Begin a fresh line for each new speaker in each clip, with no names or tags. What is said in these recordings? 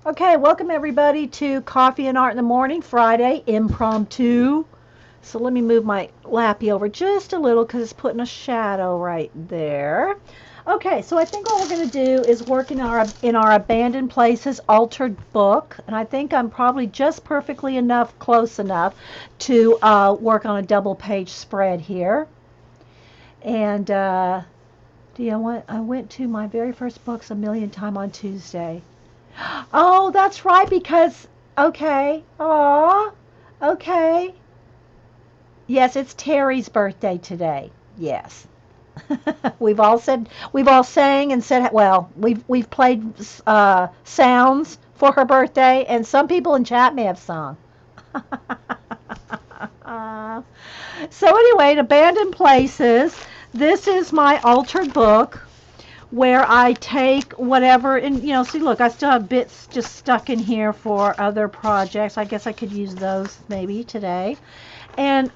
Okay, welcome everybody to Coffee and Art in the Morning, Friday, impromptu. So let me move my lappy over just a little because it's putting a shadow right there. Okay, so I think what we're going to do is work in our Abandoned Places altered book, and I think I'm probably just perfectly enough, close enough to work on a double page spread here. And do you want? I went to my very first books a million times on Tuesday. Oh, that's right, because okay. Aw, okay. Yes, it's Terry's birthday today. Yes. we've all sang and said, well, we've played sounds for her birthday, and some people in chat may have sung. uh, so anyway, Abandoned Places. This is my altered book where I take whatever, and see, look, I still have bits just stuck in here for other projects. I guess I could use those maybe today. And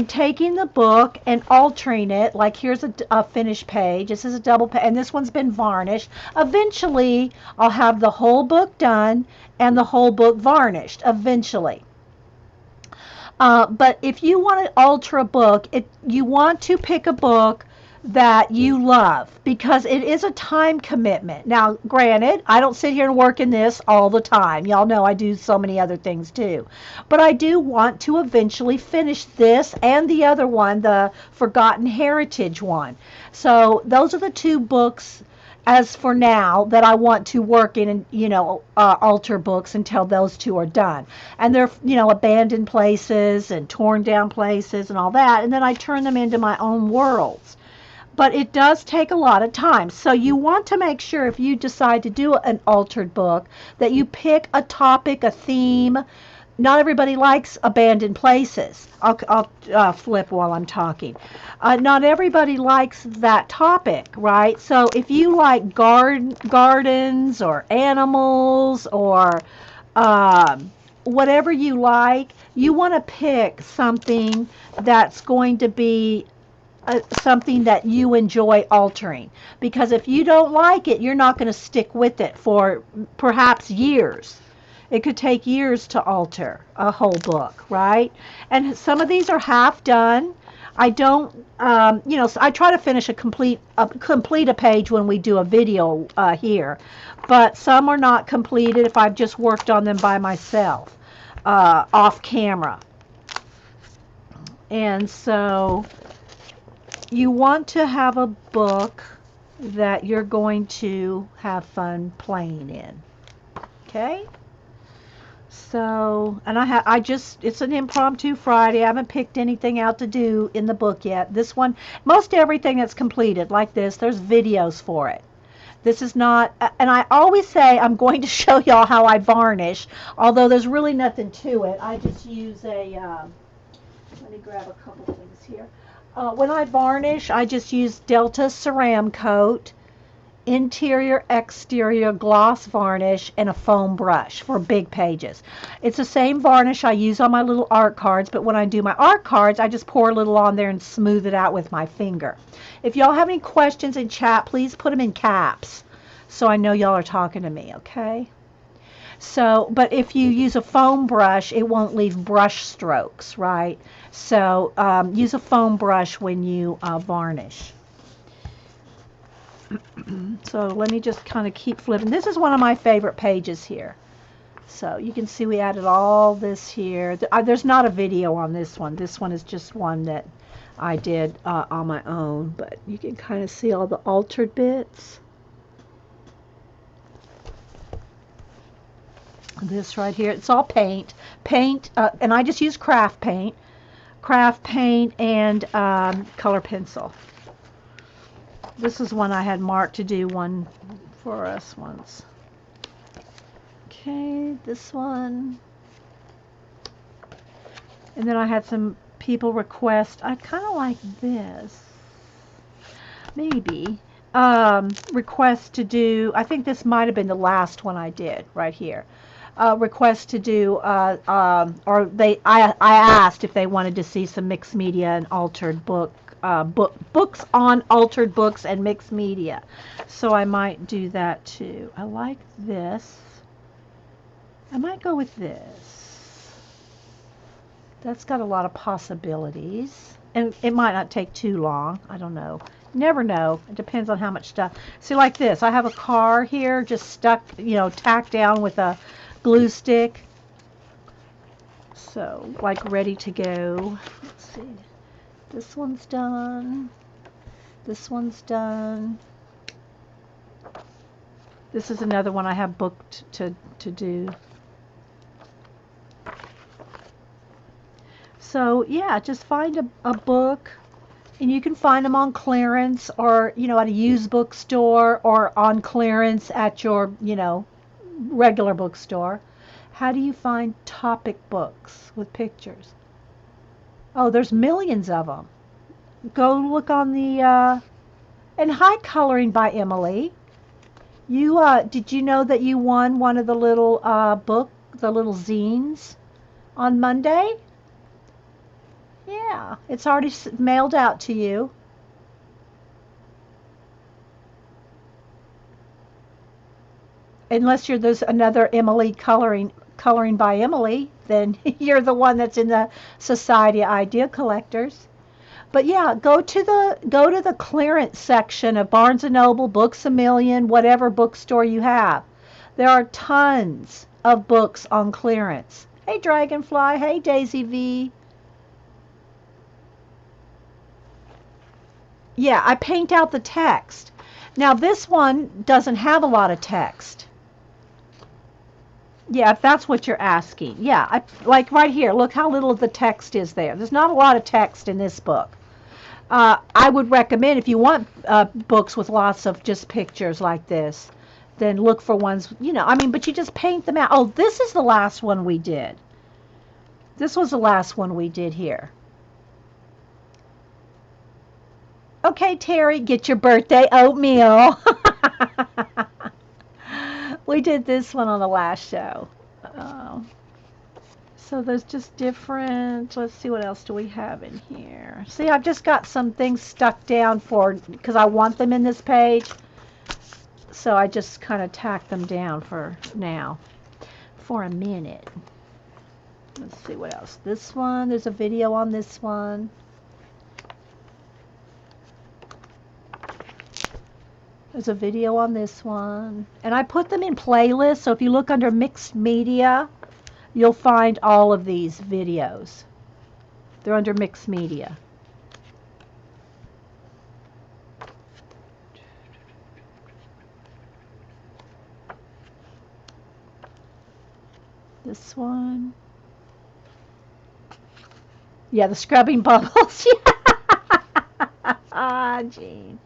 taking the book and altering it, like here's a finished page. This is a double page, and this one's been varnished. Eventually, I'll have the whole book done and the whole book varnished. Eventually. But if you want to alter a book, you want to pick a book that you love because it is a time commitment. Now, granted, I don't sit here and work in this all the time. Y'all know I do so many other things too. But I do want to eventually finish this and the other one, the Forgotten Heritage one. So those are the two books as for now that I want to work in and alter books until those two are done. And they're abandoned places and torn down places and all that, and then I turn them into my own worlds. But it does take a lot of time. So you want to make sure if you decide to do an altered book that you pick a topic, a theme. Not everybody likes abandoned places. I'll flip while I'm talking. Not everybody likes that topic, right? So if you like gardens or animals or whatever you like, you want to pick something that's going to be something that you enjoy altering. Because if you don't like it, you're not going to stick with it for perhaps years. It could take years to alter a whole book, right? And some of these are half done. I don't, so I try to finish complete a page when we do a video here, but some are not completed if I've just worked on them by myself, off camera. And so you want to have a book that you're going to have fun playing in. Okay? So, and it's an impromptu Friday. I haven't picked anything out to do in the book yet. This one, most everything that's completed like this, there's videos for it. This is not, and I always say I'm going to show y'all how I varnish, although there's really nothing to it. I just use let me grab a couple things here. When I varnish, I just use Delta Ceram Coat, interior exterior gloss varnish, and a foam brush for big pages. It's the same varnish I use on my little art cards, but when I do my art cards, I just pour a little on there and smooth it out with my finger. If y'all have any questions in chat, please put them in caps so I know y'all are talking to me, okay? So, but if you use a foam brush, it won't leave brush strokes, right? So use a foam brush when you varnish. So let me just kind of keep flipping. This is one of my favorite pages here. So you can see we added all this here. There's not a video on this one. This one is just one that I did on my own, but you can kind of see all the altered bits. This right here, it's all paint, and I just use craft paint and color pencil. This is one I had marked to do one for us once. Okay, this one. And then I had some people request, I kind of like this. Maybe. Request to do, I think this might have been the last one I did right here. Request to do, I asked if they wanted to see some mixed media and altered books on altered books and mixed media. So I might do that too. I like this. I might go with this. That's got a lot of possibilities. And it might not take too long. I don't know. Never know. It depends on how much stuff. See, like this. I have a car here just stuck, tacked down with a glue stick. So, like ready to go. Let's see. This one's done. This one's done. This is another one I have booked to do. So, yeah, just find a book, and you can find them on clearance or, at a used bookstore or on clearance at your, regular bookstore. How do you find topic books with pictures? Oh, there's millions of them. Go look on the, and hi, Coloring by Emily. You, did you know that you won one of the little, the little zines on Monday? Yeah, it's already mailed out to you. Unless there's another Emily coloring by Emily, then you're the one that's in the Society of Idea Collectors. But yeah, go to the clearance section of Barnes and Noble, Books a Million, whatever bookstore you have. There are tons of books on clearance. Hey Dragonfly, hey Daisy V. Yeah, I paint out the text. Now this one doesn't have a lot of text. Yeah, if that's what you're asking. Yeah, like right here, look how little of the text is there. There's not a lot of text in this book. I would recommend if you want books with lots of just pictures like this, then look for ones, but you just paint them out. Oh, this is the last one we did. This was the last one we did here. Okay, Terry, get your birthday oatmeal. We did this one on the last show. So there's just different, let's see what else do we have in here. See, I've just got some things stuck down because I want them in this page. So I just kind of tack them down for now, for a minute. Let's see what else. This one, there's a video on this one. There's a video on this one. And I put them in playlists, so if you look under mixed media, you'll find all of these videos. They're under mixed media. This one. Yeah, the scrubbing bubbles. Ah, Jean.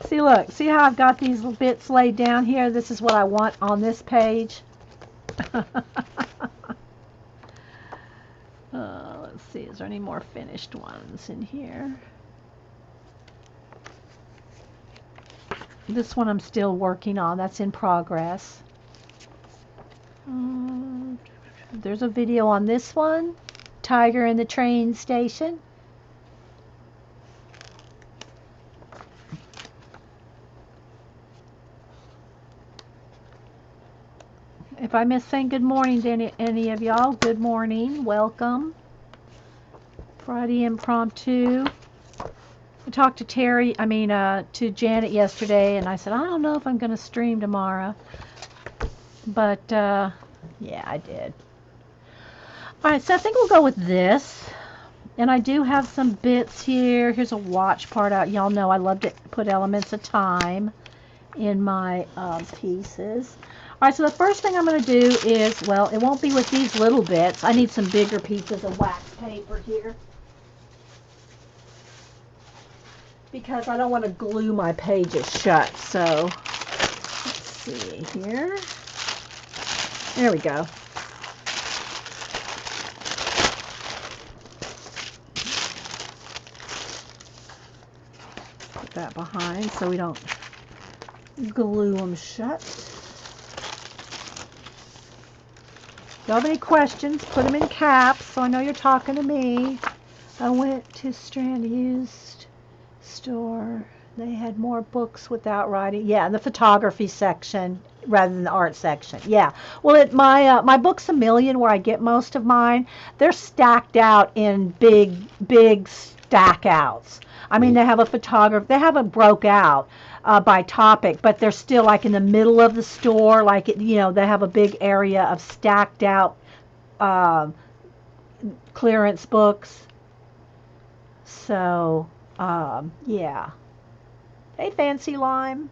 See, look. See how I've got these little bits laid down here? This is what I want on this page. Let's see. Is there any more finished ones in here? This one I'm still working on. That's in progress. There's a video on this one. Tiger in the train station. If I miss saying good morning to any of y'all, good morning. Welcome. Friday Impromptu. I talked to to Janet yesterday, and I said, I don't know if I'm going to stream tomorrow. But, yeah, I did. Alright, so I think we'll go with this. And I do have some bits here. Here's a watch part out. Y'all know I love to put elements of time in my pieces. Alright, so the first thing I'm going to do is, well, it won't be with these little bits. I need some bigger pieces of wax paper here, because I don't want to glue my pages shut. So, let's see here. There we go. Put that behind so we don't glue them shut. If you have any questions, put them in caps so I know you're talking to me. I went to Strand Used Store. They had more books without writing. Yeah, in the photography section. rather than the art section. Yeah. Well, my book's a million where I get most of mine. They're stacked out in big stack outs. I mean, they have a photographer. They haven't broke out by topic, but they're still like in the middle of the store. Like they have a big area of stacked out um, clearance books. So yeah. Hey, Fancy Lime.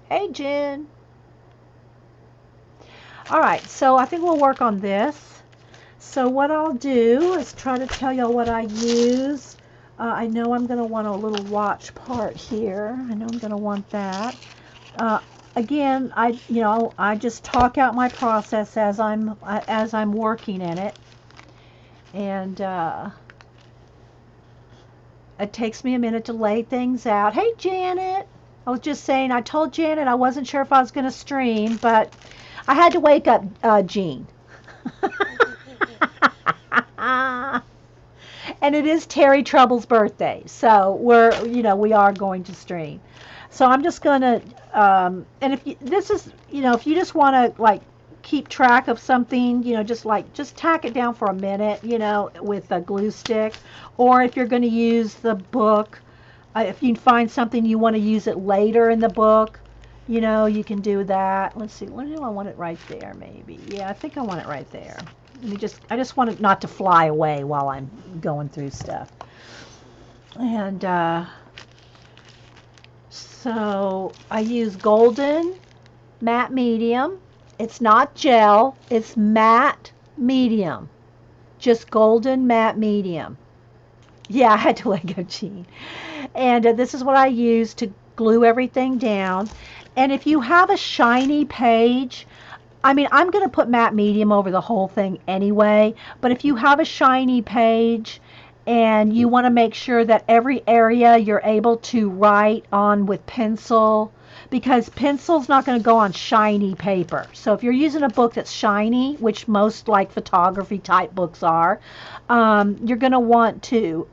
Hey, Jen. All right, so I think we'll work on this. So what I'll do is try to tell you what I use. I know I'm going to want a little watch part here. I know I'm going to want that. Uh, Again, I just talk out my process as I'm working in it, and it takes me a minute to lay things out. Hey, Janet. I was just saying, I told Janet I wasn't sure if I was going to stream, but I had to wake up Jean. And it is Terry Trouble's birthday, so we are going to stream. So I'm just gonna, and if you, this is, if you just want to like keep track of something, just tack it down for a minute, with a glue stick, or if you're going to use the book, if you find something you want to use it later in the book, you can do that. Let's see, where do I want it? Right there, maybe. Yeah, I think I want it right there. I just want it not to fly away while I'm going through stuff. And so I use golden matte medium. It's not gel, it's matte medium. Just golden matte medium. Yeah, I had to let go, Jean. And this is what I use to glue everything down. And if you have a shiny page, I mean, I'm going to put matte medium over the whole thing anyway, but if you have a shiny page and you want to make sure that every area you're able to write on with pencil, because pencil's not going to go on shiny paper. So if you're using a book that's shiny, which most like photography type books are, you're going to want to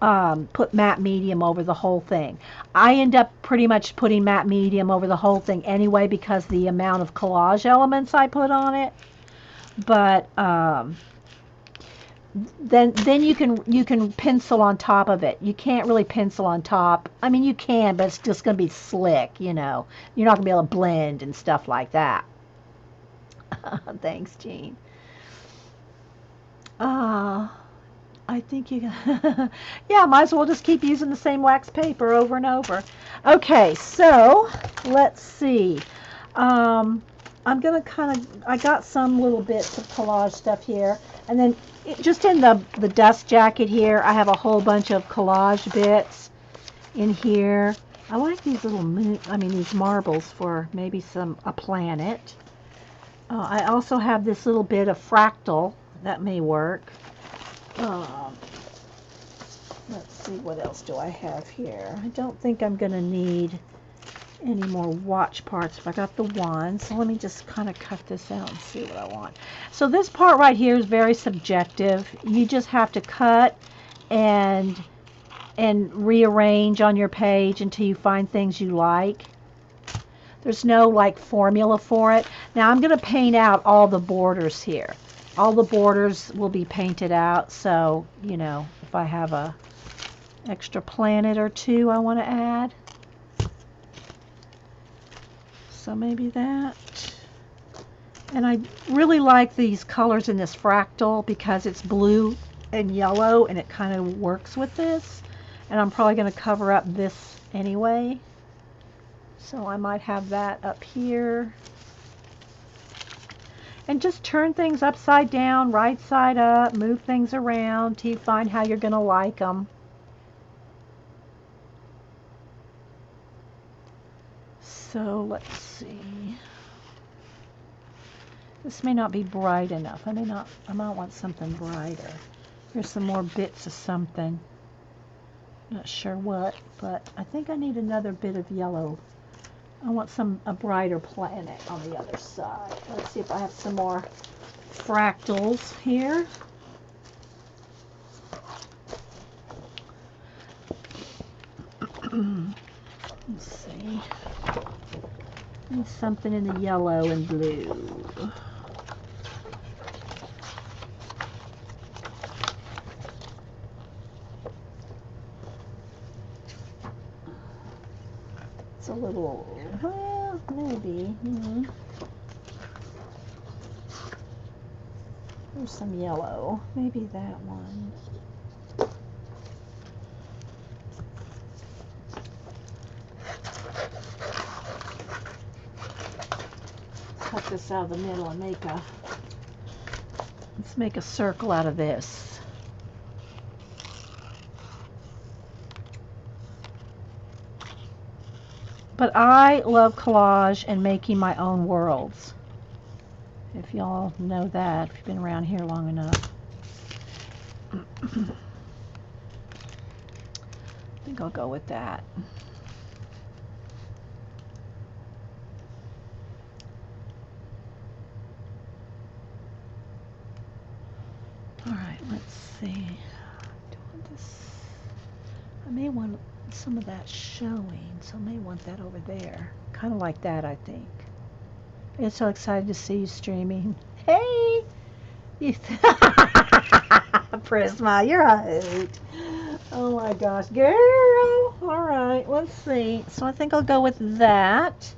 put matte medium over the whole thing. I end up pretty much putting matte medium over the whole thing anyway because the amount of collage elements I put on it. But then you can pencil on top of it. You can't really pencil on top. I mean, you can, but it's just going to be slick, You're not going to be able to blend and stuff like that. Thanks, Jean. I think you yeah, might as well just keep using the same wax paper over and over. Okay, so let's see. I'm going to I got some little bits of collage stuff here. And then just in the dust jacket here, I have a whole bunch of collage bits in here. I like these little these marbles for maybe a planet. I also have this little bit of fractal that may work. Let's see, what else do I have here? I don't think I'm going to need any more watch parts if I got the one. So let me just kind of cut this out and see what I want. So this part right here is very subjective. You just have to cut and rearrange on your page until you find things you like. There's no like formula for it. Now I'm going to paint out all the borders here. All the borders will be painted out, so if I have a extra planet or two I want to add. So maybe that. And I really like these colors in this fractal because it's blue and yellow and it kind of works with this. And I'm probably going to cover up this anyway. So I might have that up here. And just turn things upside down, right side up, move things around till you find how you're going to like them. So let's see. This may not be bright enough. I might want something brighter. Here's some more bits of something. Not sure what, but I think I need another bit of yellow. I want a brighter planet on the other side. Let's see if I have some more fractals here. Let's see. Need something in the yellow and blue. It's a little, well, maybe. There's some yellow. Maybe that one. Cut this out of the middle and let's make a circle out of this. But I love collage and making my own worlds. If y'all know that, if you've been around here long enough. I think I'll go with that. Alright, let's see. Do I want this? I may want some of that showing, so I may want that over there. Kind of like that, I think. I'm so excited to see you streaming. Hey! Prisma, you're a hoot. Oh my gosh, girl! Alright, let's see. So I think I'll go with that.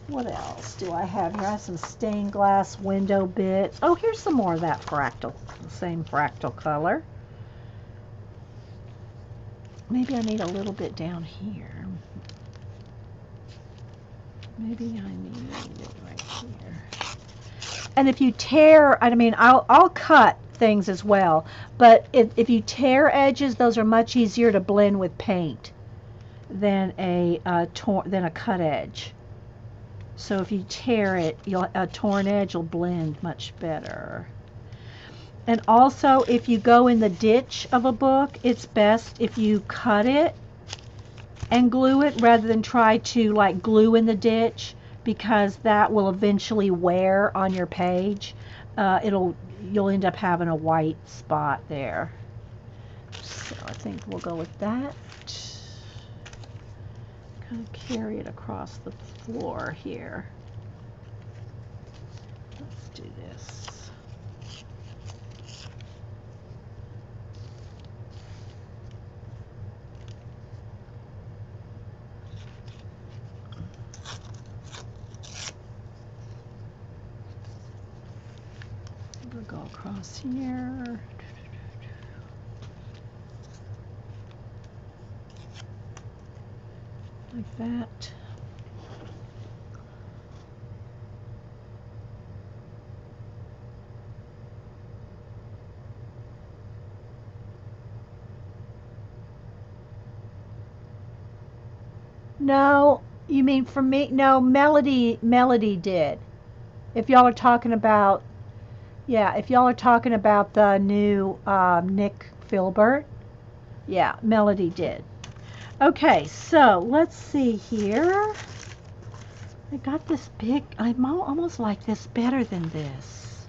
What else do I have here? I have some stained glass window bits. Oh, here's some more of that fractal, the same fractal color. Maybe I need a little bit down here. Maybe I need it right here. And if you tear, I mean, I'll cut things as well, but if you tear edges, those are much easier to blend with paint than a cut edge. So if you tear it, a torn edge will blend much better. And also, if you go in the ditch of a book, it's best if you cut it and glue it rather than try to like glue in the ditch, because that will eventually wear on your page. You'll end up having a white spot there. So I think we'll go with that. Kind of carry it across the floor here. Let's do this. We'll go across here. Like that. No, you mean for me? No, Melody did. If y'all are talking about, yeah, if y'all are talking about the new Nick Filbert, yeah, Melody did. Okay, so let's see here. I got this big, I almost like this better than this.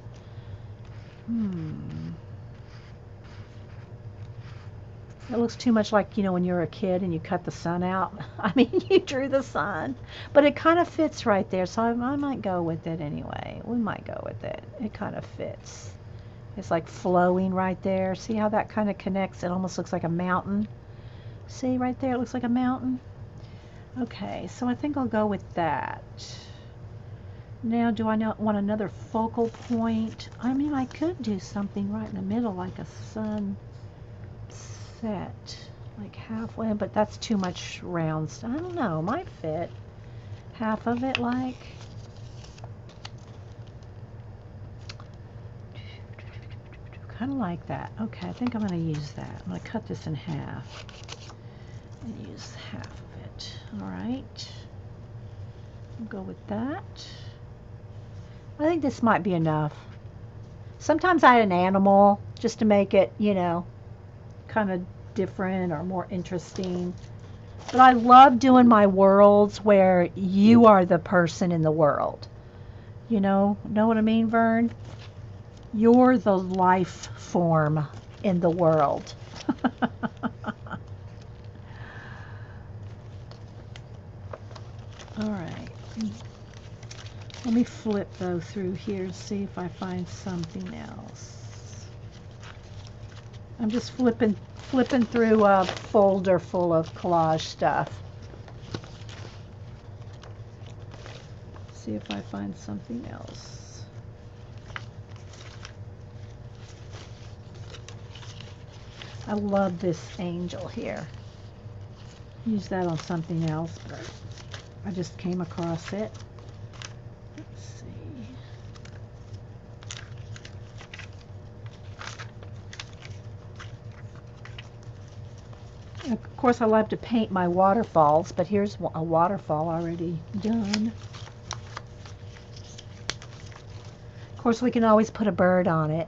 It looks too much like, when you're a kid and you cut the sun out. I mean, you drew the sun. But it kind of fits right there, so I might go with it anyway. We might go with it. It kind of fits. It's like flowing right there. See how that kind of connects? It almost looks like a mountain. See right there? It looks like a mountain. Okay, so I think I'll go with that. Now, do I want another focal point? I mean, I could do something right in the middle, like a sun set, like halfway, but that's too much round stuff. I don't know, might fit. Half of it, like. Kind of like that. Okay, I think I'm going to use that. I'm going to cut this in half and use half of it. All right. I'll go with that. I think this might be enough. Sometimes I add an animal just to make it, kind of different or more interesting. But I love doing my worlds where you are the person in the world. Know what I mean, Vern? You're the life form in the world. All right. Let me flip though through here and see if I find something else. I'm just flipping through a folder full of collage stuff. See if I find something else. I love this angel here. Use that on something else, but I just came across it. Let's see. Of course, I love to paint my waterfalls, but here's a waterfall already done. Of course, we can always put a bird on it.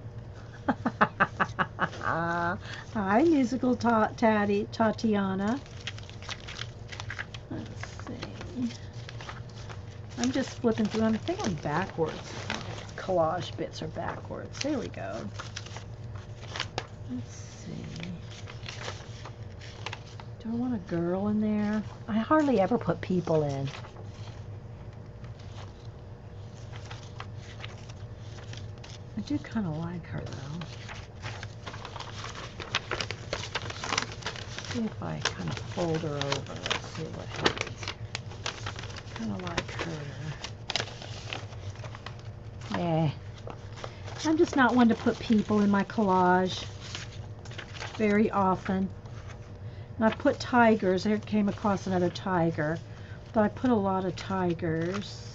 Hi, musical Tatiana. Let's see. I'm just flipping through. I think I'm backwards. Collage bits are backwards. There we go. Let's see. Do I want a girl in there? I hardly ever put people in. I do kind of like her though. See if I kind of fold her over. Let's see what happens. Kind of like her. Yeah. I'm just not one to put people in my collage very often. And I've put tigers. I came across another tiger. But I put a lot of tigers.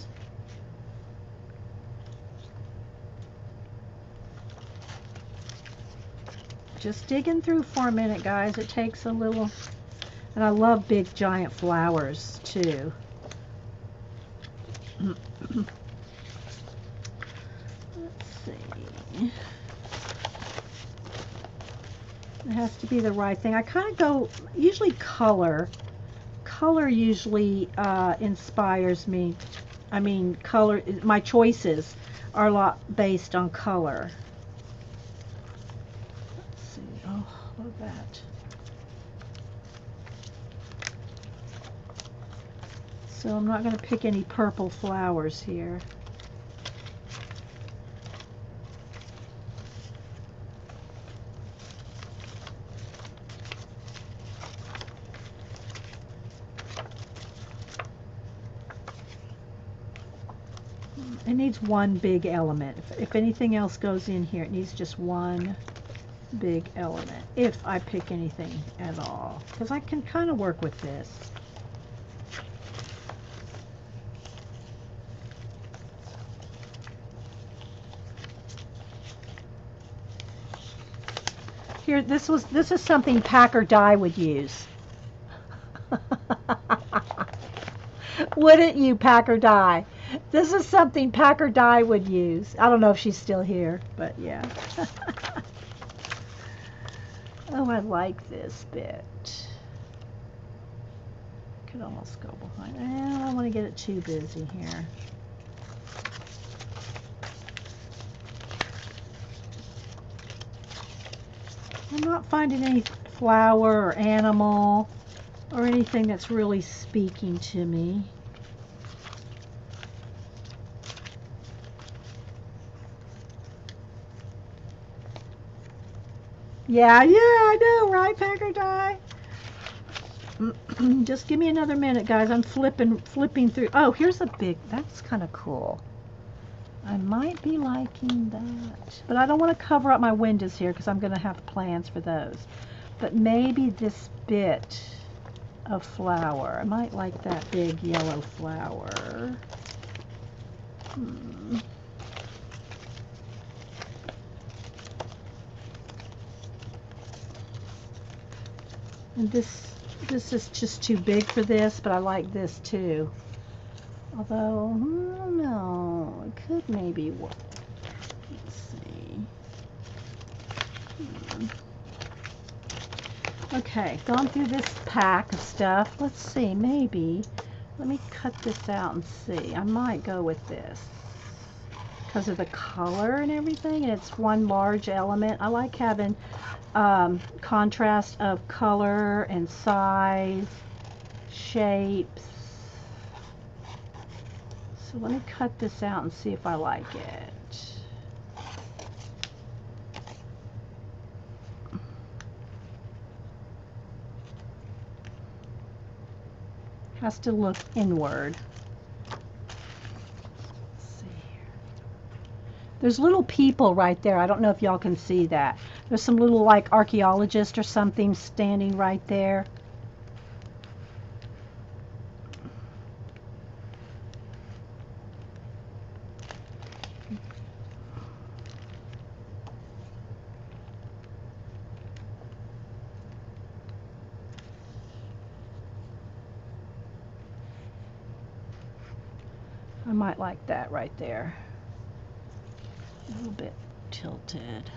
Just digging through for a minute, guys. It takes a little. And I love big giant flowers too. Let's see. It has to be the right thing. I kind of go, usually color. Color usually inspires me. I mean, color, my choices are a lot based on color. Oh, look at that. So I'm not going to pick any purple flowers here. It needs one big element. If anything else goes in here, it needs just one big element, if I pick anything at all, because I can kind of work with this. Here, this is something Packer Dye would use. Wouldn't you, Packer Dye? This is something Packer Dye would use. I don't know if she's still here, but yeah. Oh, I like this bit. Could almost go behind. I don't want to get it too busy here. I'm not finding any flower or animal or anything that's really speaking to me. Yeah, I know, right, Packer Dye? Just give me another minute, guys. I'm flipping through. Oh, here's a big, that's kind of cool. I might be liking that. But I don't want to cover up my windows here because I'm going to have plans for those. But maybe this bit of flower. I might like that big yellow flower. And this is just too big for this, but I like this too. Although, I don't know, it could maybe work. Let's see. Okay, gone through this pack of stuff. Let's see, maybe. Let me cut this out and see. I might go with this because of the color and everything, and it's one large element. I like having contrast of color and size, shapes. So let me cut this out and see if I like it. Has to look inward. Let's see here. There's little people right there. I don't know if y'all can see that. There's some little like archaeologist or something standing right there. I might like that right there. A little bit tilted.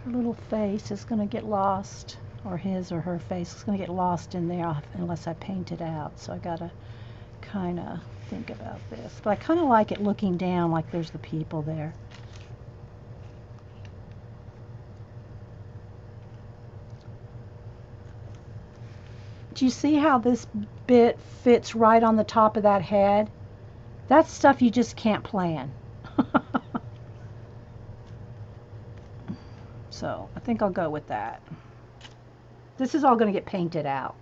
Her little face is going to get lost, or his or her face is going to get lost in there unless I paint it out. So I got to kind of think about this. But I kind of like it looking down like there's the people there. Do you see how this bit fits right on the top of that head? That's stuff you just can't plan. So I think I'll go with that. This is all going to get painted out.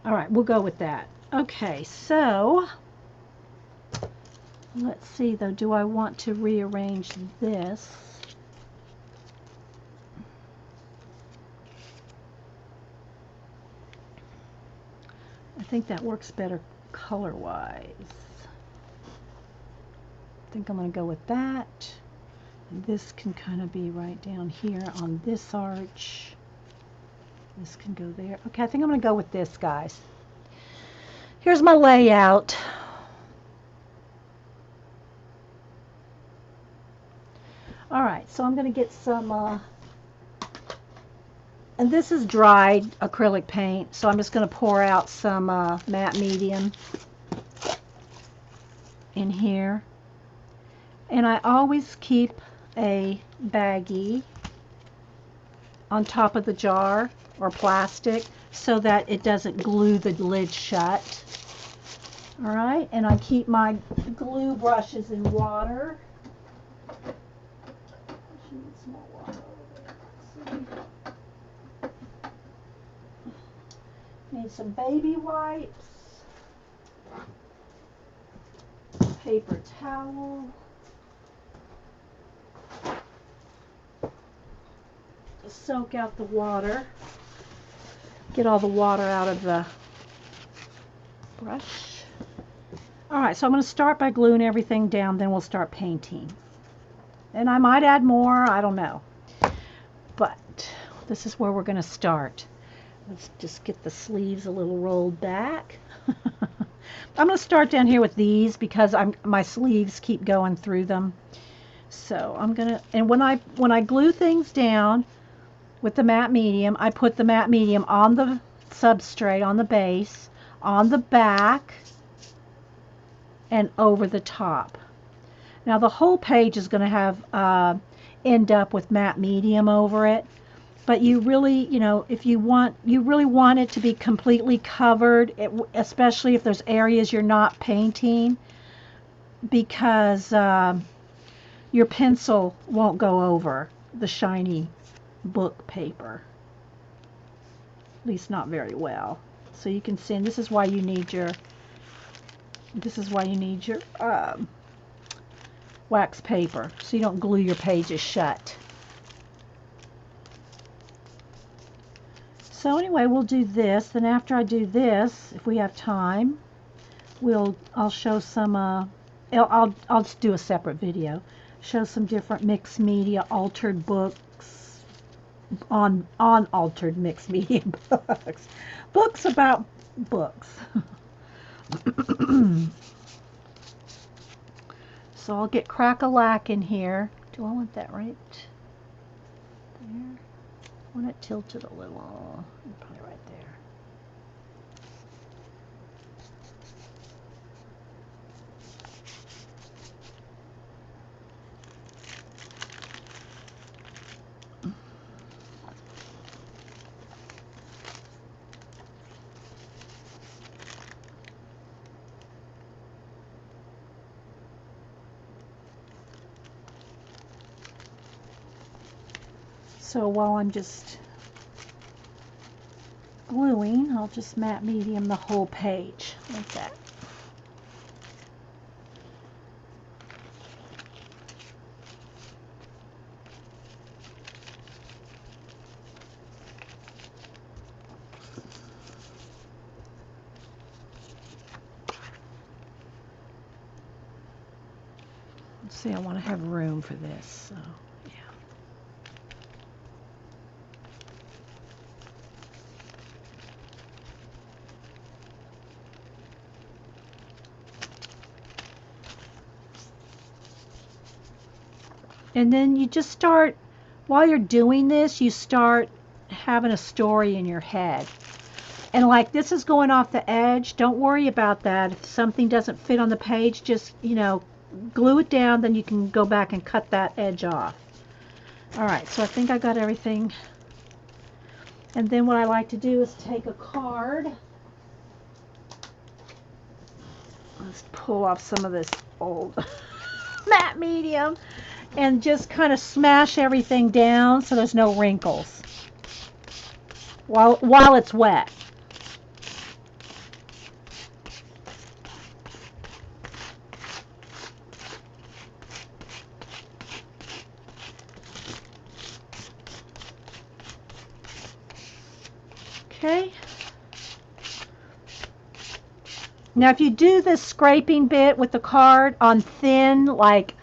All right, we'll go with that. Okay, so let's see though, do I want to rearrange this? I think that works better color-wise. I think I'm going to go with that. And this can kind of be right down here on this arch. This can go there. Okay, I think I'm going to go with this, guys. Here's my layout. All right, so I'm going to get some, and this is dried acrylic paint, so I'm just going to pour out some matte medium in here. And I always keep a baggie on top of the jar or plastic so that it doesn't glue the lid shut. All right, and I keep my glue brushes in water. Need some baby wipes, paper towel, to soak out the water, get all the water out of the brush. All right, so I'm going to start by gluing everything down, then we'll start painting. And I might add more, I don't know. But this is where we're going to start. Let's just get the sleeves a little rolled back. I'm going to start down here with these because my sleeves keep going through them. So I'm going to, and when I glue things down with the matte medium, I put the matte medium on the substrate, on the base, on the back, and over the top. Now the whole page is going to have end up with matte medium over it. But you really, you know, if you really want it to be completely covered, especially if there's areas you're not painting, because your pencil won't go over the shiny book paper, at least not very well. So you can see, and this is why you need your wax paper, so you don't glue your pages shut. So anyway, we'll do this. Then after I do this, if we have time, I'll show some. I'll just do a separate video. Show some different mixed media altered books on altered mixed media books. Books about books. So I'll get crack-a-lack in here. Do I want that right there? I want it tilted a little, probably right there. So while I'm just gluing, I'll just matte medium the whole page like that. Let's see, I want to have room for this, so yeah. And then you just start, while you're doing this, you start having a story in your head. And like this is going off the edge, don't worry about that. If something doesn't fit on the page, just, glue it down, then you can go back and cut that edge off. All right, so I think I got everything. And then what I like to do is take a card. Let's pull off some of this old matte medium and just kind of smash everything down so there's no wrinkles while it's wet. Okay. Now if you do this scraping bit with the card on thin, like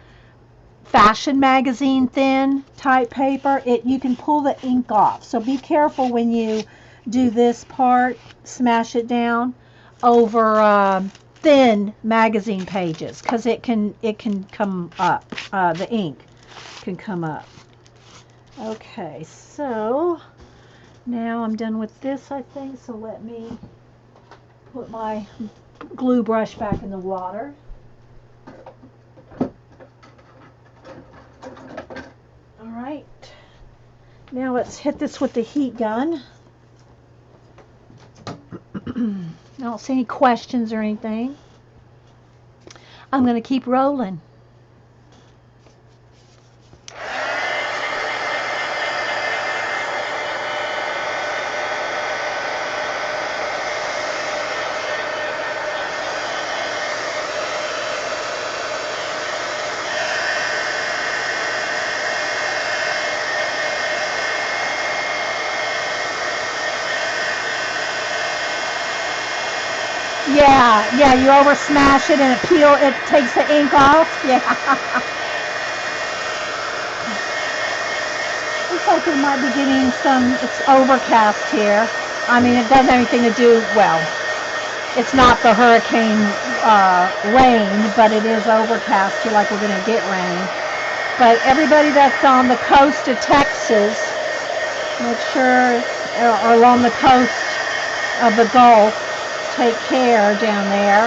fashion magazine thin type paper, you can pull the ink off. So be careful when you do this part, smash it down over thin magazine pages, because it can come up. The ink can come up. Okay, so now I'm done with this, I think. So let me put my glue brush back in the water. All right. Now let's hit this with the heat gun. I don't see any questions or anything. I'm going to keep rolling. Yeah, you over smash it and it takes the ink off. Yeah. Looks like we might be getting it's overcast here. I mean, it doesn't have anything to do, well, it's not the hurricane rain, but it is overcast here, like we're going to get rain. But everybody that's on the coast of Texas, make sure, or along the coast of the Gulf, take care down there.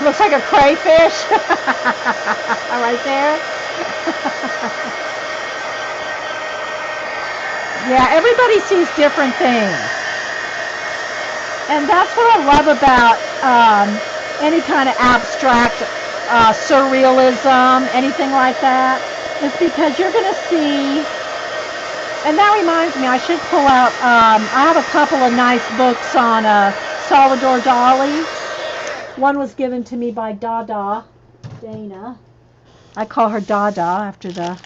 Looks like a crayfish right there. Yeah, everybody sees different things. And that's what I love about any kind of abstract surrealism, anything like that, is because you're going to see, and that reminds me, I should pull out, I have a couple of nice books on Salvador Dali. One was given to me by Dada, Dana. I call her Dada after the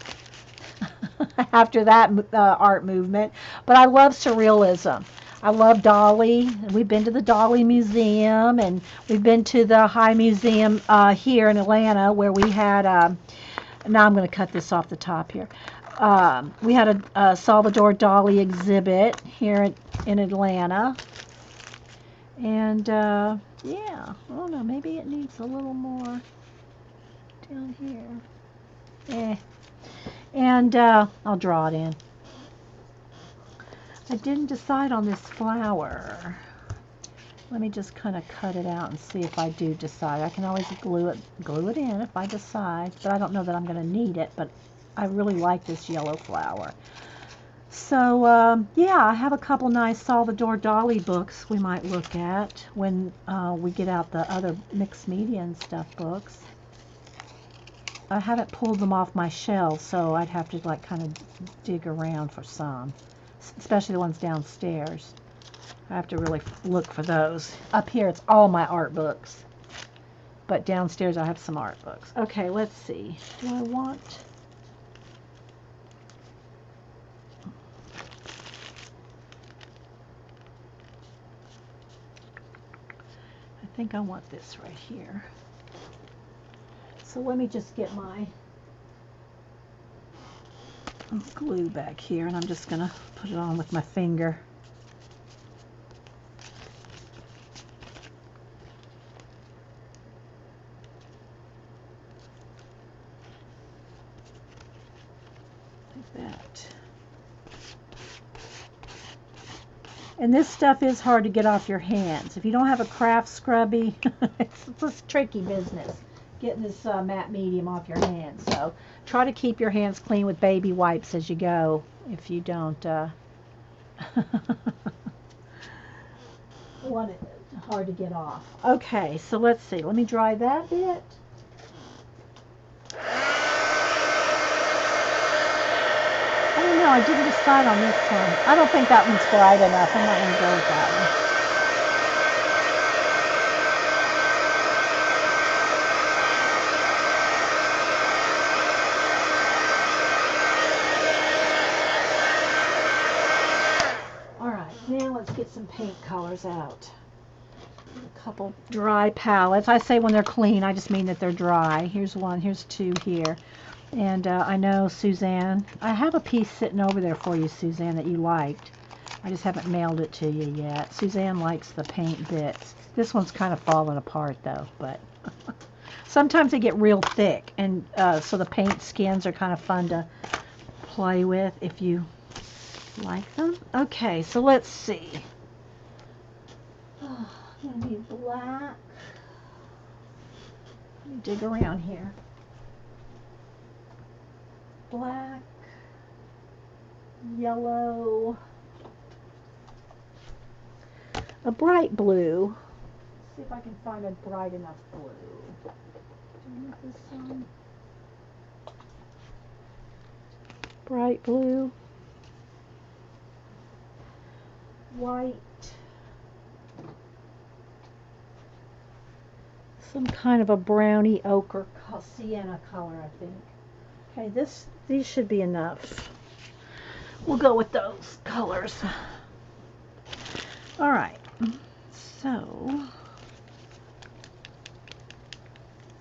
after that art movement. But I love surrealism. I love Dali. We've been to the Dali Museum, and we've been to the High Museum here in Atlanta, where we had, now I'm going to cut this off the top here. We had a Salvador Dali exhibit here in Atlanta. And, yeah, I don't know, maybe it needs a little more down here. And I'll draw it in. I didn't decide on this flower. Let me just kind of cut it out and see if I do decide. I can always glue it in if I decide, but I don't know that I'm going to need it, but I really like this yellow flower. So, yeah, I have a couple nice Salvador Dali books we might look at when we get out the other mixed media and stuff books. I haven't pulled them off my shelves, so I'd have to like kind of dig around for some, especially the ones downstairs. I have to really look for those. Up here, it's all my art books, but downstairs I have some art books. Okay, let's see. Do I want... I think I want this right here. So let me just get my glue back here, and I'm just going to put it on with my finger. Like that. And this stuff is hard to get off your hands. If you don't have a craft scrubby, it's a tricky business getting this matte medium off your hands. So try to keep your hands clean with baby wipes as you go if you don't want it hard to get off. Okay, so let's see. Let me dry that bit. I don't know. I didn't decide on this one. I don't think that one's bright enough. I'm not going to go with that one. Now let's get some paint colors out. A couple dry palettes. I say when they're clean, I just mean that they're dry. Here's one, here's two here. And I know Suzanne, I have a piece sitting over there for you, Suzanne, that you liked. I just haven't mailed it to you yet. Suzanne likes the paint bits. This one's kind of falling apart though, but sometimes they get real thick, and so the paint skins are kind of fun to play with if you like them. Okay, so let's see. Oh, I'm gonna need black. Let me dig around here. Black, yellow, a bright blue. Let's see if I can find a bright enough blue. Do I need this one? Bright blue. White, some kind of a browny ochre sienna color, I think. Okay, these should be enough. We'll go with those colors. All right, so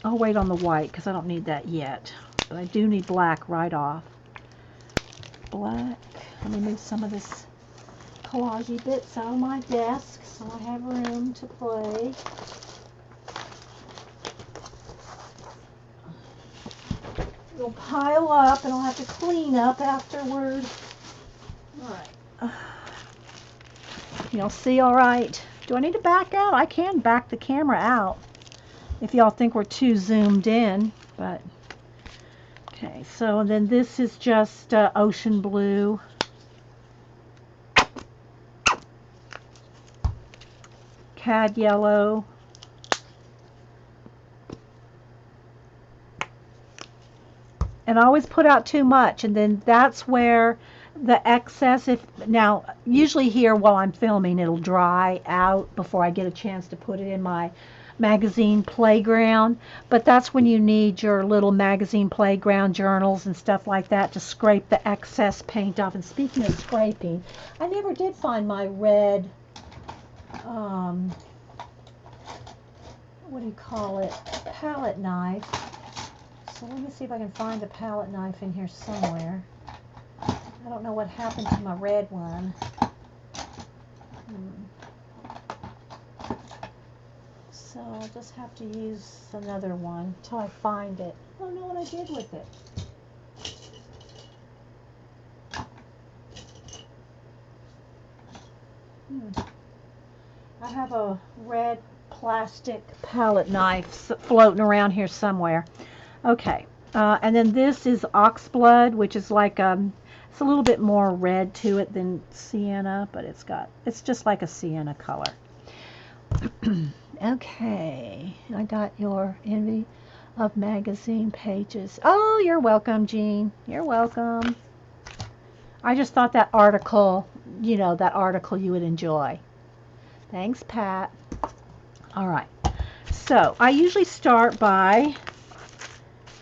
I'll wait on the white because I don't need that yet, but I do need black right off. Black. Let me move some of this collage bits out of my desk so I have room to play. It'll pile up and I'll have to clean up afterward. Alright. Y'all see alright? Do I need to back out? I can back the camera out if y'all think we're too zoomed in, but okay, so then this is just ocean blue. Cad yellow, and I always put out too much, and then that's where the excess, if now usually here while I'm filming it'll dry out before I get a chance to put it in my magazine playground, but that's when you need your little magazine playground journals and stuff like that to scrape the excess paint off. And speaking of scraping, I never did find my red what do you call it, palette knife. So let me see if I can find a palette knife in here somewhere. I don't know what happened to my red one. So I'll just have to use another one until I find it. I don't know what I did with it. I have a red plastic palette knife floating around here somewhere. Okay, and then this is oxblood, which is like It's a little bit more red to it than sienna, but it's just like a sienna color. Okay, I got your envy of magazine pages. Oh, you're welcome, Jean. You're welcome. I just thought that article, that article you would enjoy. Thanks, Pat. All right. So I usually start by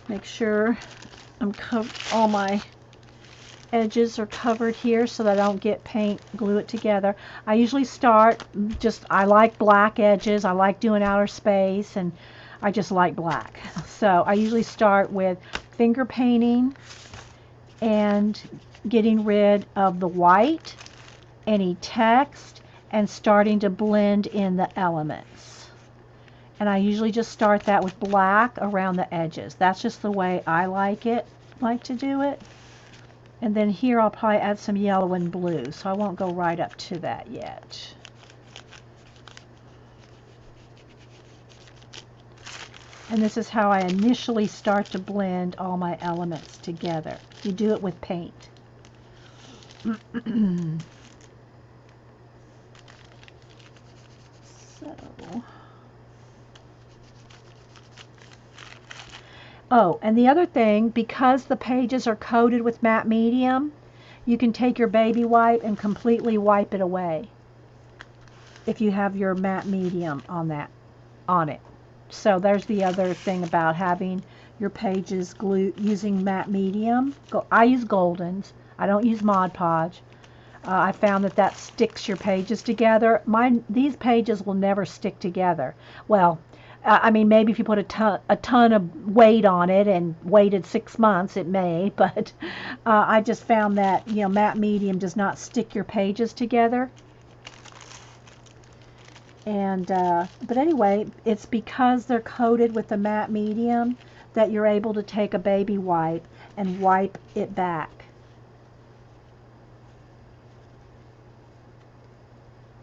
make sure all my edges are covered here so that I don't get paint, glue it together. I usually start I like black edges. I like doing outer space, and I just like black. So I usually start with finger painting and getting rid of the white, any text, and starting to blend in the elements. And I usually just start that with black around the edges. That's just the way I like to do it. And then here I'll probably add some yellow and blue, so I won't go right up to that yet. And this is how I initially start to blend all my elements together. You do it with paint. So, oh, and the other thing, because the pages are coated with matte medium, you can take your baby wipe and completely wipe it away if you have your matte medium on it. So there's the other thing about having your pages glued using matte medium. I use Goldens. I don't use Mod Podge. I found that sticks your pages together. These pages will never stick together. Well, I mean, maybe if you put a ton of weight on it and waited 6 months, it may. But I just found that matte medium does not stick your pages together. And but anyway, it's because they're coated with the matte medium that you're able to take a baby wipe and wipe it back.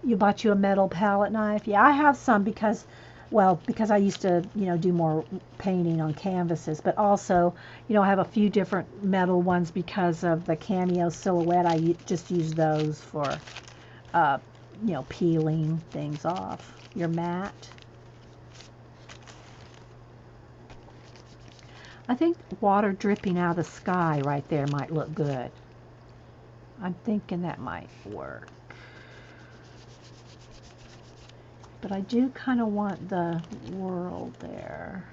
You bought you a metal palette knife? Yeah, I have some because I used to, do more painting on canvases, but also, I have a few different metal ones because of the cameo silhouette. I just use those for, peeling things off your mat. I think water dripping out of the sky right there might look good. I'm thinking that might work. But I do kind of want the world there.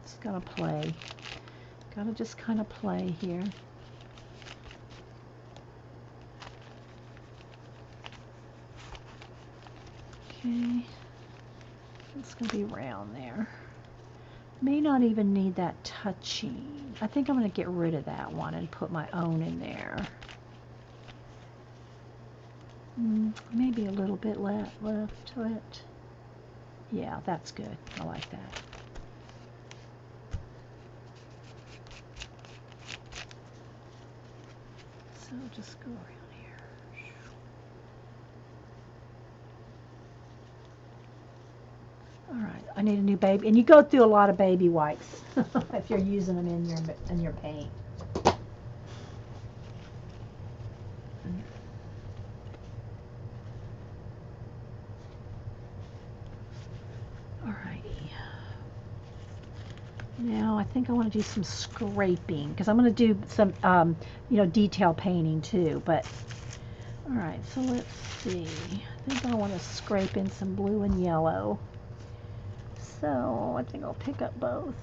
Just gotta play. Gotta just kind of play here. Okay. It's gonna be round there. May not even need that touching. I think I'm gonna get rid of that one and put my own in there. Maybe a little bit left to it. Yeah, that's good. I like that. So just go around here. All right, I need a new baby, and you go through a lot of baby wipes if you're using them in your paint. Now I think I want to do some scraping because I'm going to do some, detail painting too. But all right, so let's see. I think I want to scrape in some blue and yellow. So I think I'll pick up both.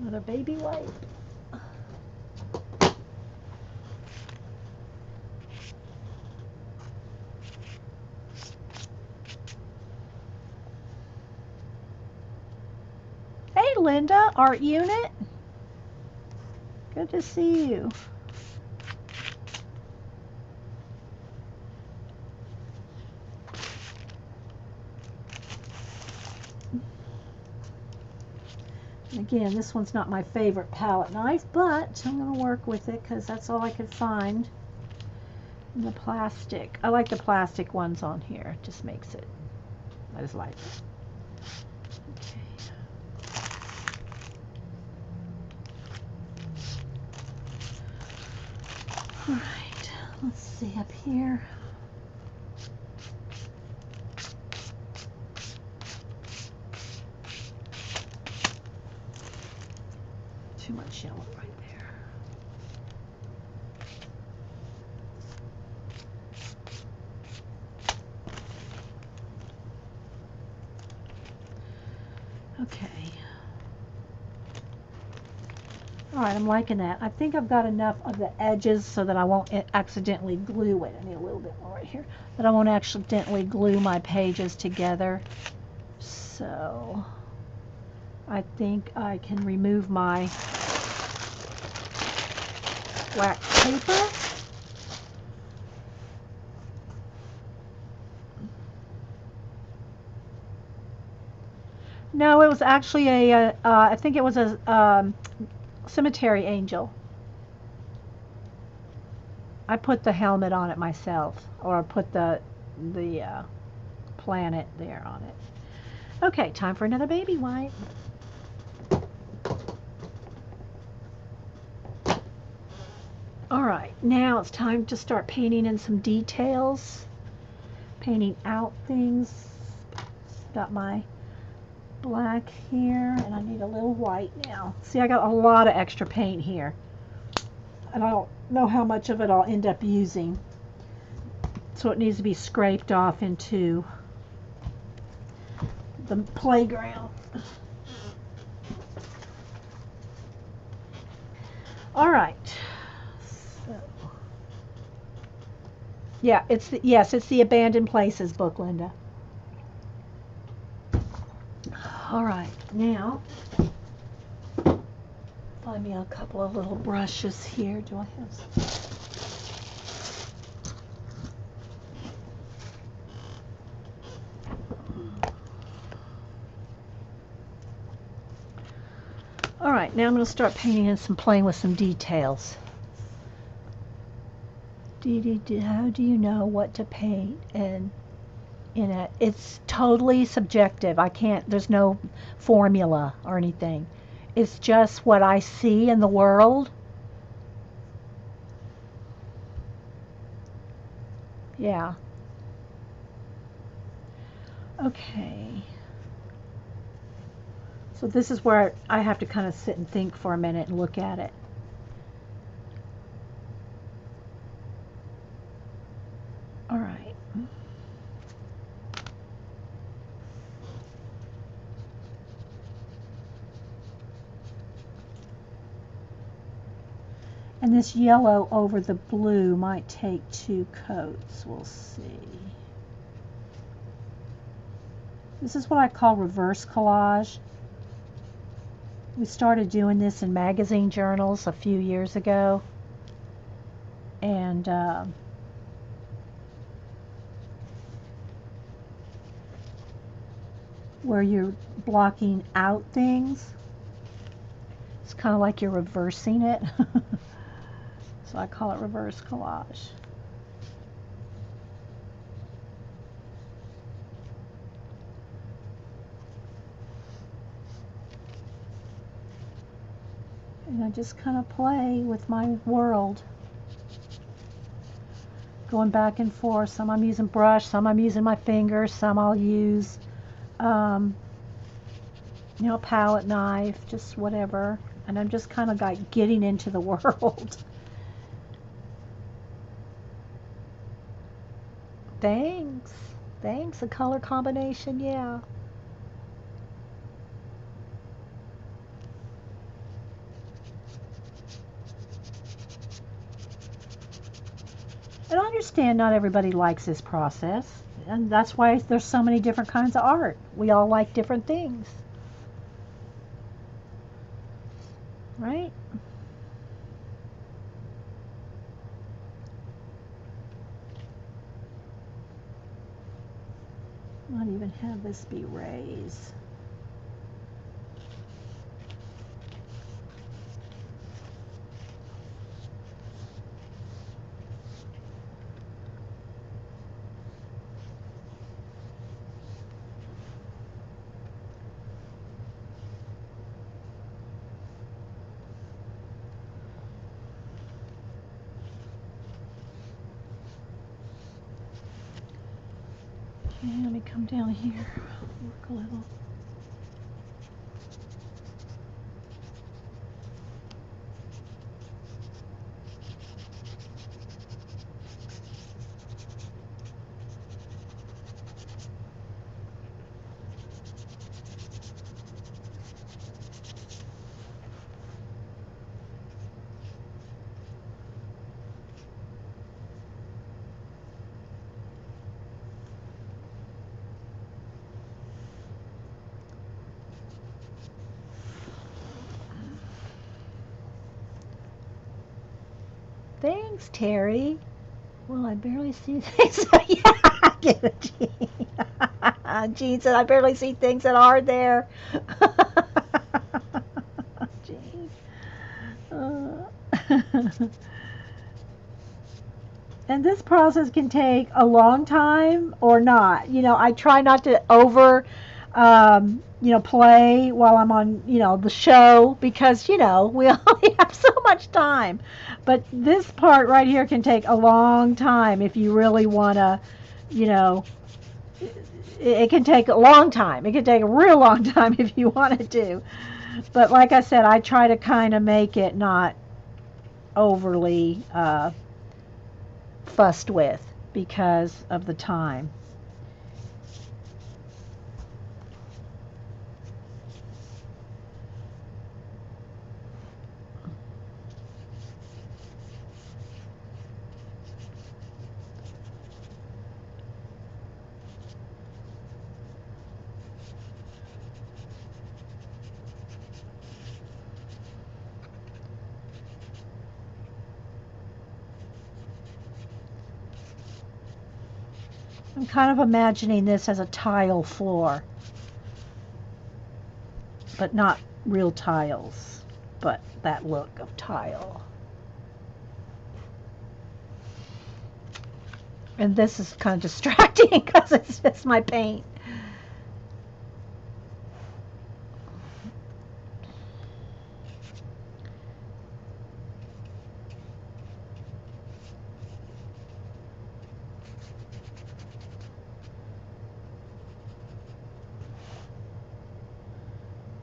Another baby wipe. Hey Linda, art unit. Good to see you. Again, this one's not my favorite palette knife, but I'm going to work with it because that's all I could find. And the plastic. I like the plastic ones on here. It just makes it, I just like it. Okay. All right, let's see up here. Too much yellow right there. Okay. All right, I'm liking that. I think I've got enough of the edges so that I won't accidentally glue it. I need a little bit more right here. That I won't accidentally glue my pages together. So I think I can remove my wax paper. No, it was actually I think it was a cemetery angel. I put the helmet on it myself, or I put the planet there on it. Okay, time for another baby wipe. All right, now it's time to start painting in some details, painting out things. Got my black here, and I need a little white now. See, I got a lot of extra paint here, and I don't know how much of it I'll end up using, so it needs to be scraped off into the playground. All right. So, yeah, yes, it's the Abandoned Places book, Linda. All right, now find me a couple of little brushes here. Do I have some? All right, now I'm going to start painting in playing with some details. How do you know what to paint in it? It's totally subjective. There's no formula or anything. It's just what I see in the world. Yeah. Okay. So this is where I have to kind of sit and think for a minute and look at it. All right. And this yellow over the blue might take 2 coats. We'll see. This is what I call reverse collage. We started doing this in magazine journals a few years ago. And where you're blocking out things. It's kind of like you're reversing it. So I call it reverse collage. And I just kind of play with my world. Going back and forth. Some I'm using brush, some I'm using my fingers, some I'll use, palette knife, just whatever. And I'm just kind of like getting into the world. Thanks. Thanks. A color combination, yeah. understand not everybody likes this process, and that's why there's so many different kinds of art. We all like different things, right? Not even have this be raised. Okay, let me come down here, work a little. Thanks, Terry. Well, I barely see things. Yeah, I get it, Jean. Jean said, I barely see things that are there. Jean. And this process can take a long time or not. I try not to play while I'm on, the show because, we only have so much time. But this part right here can take a long time if you really want to, you know, it can take a long time. It can take a real long time if you wanted to. But like I said, I try to kind of make it not overly fussed with because of the time. I'm kind of imagining this as a tile floor, but not real tiles, but that look of tile. And this is kind of distracting because it's just my paint.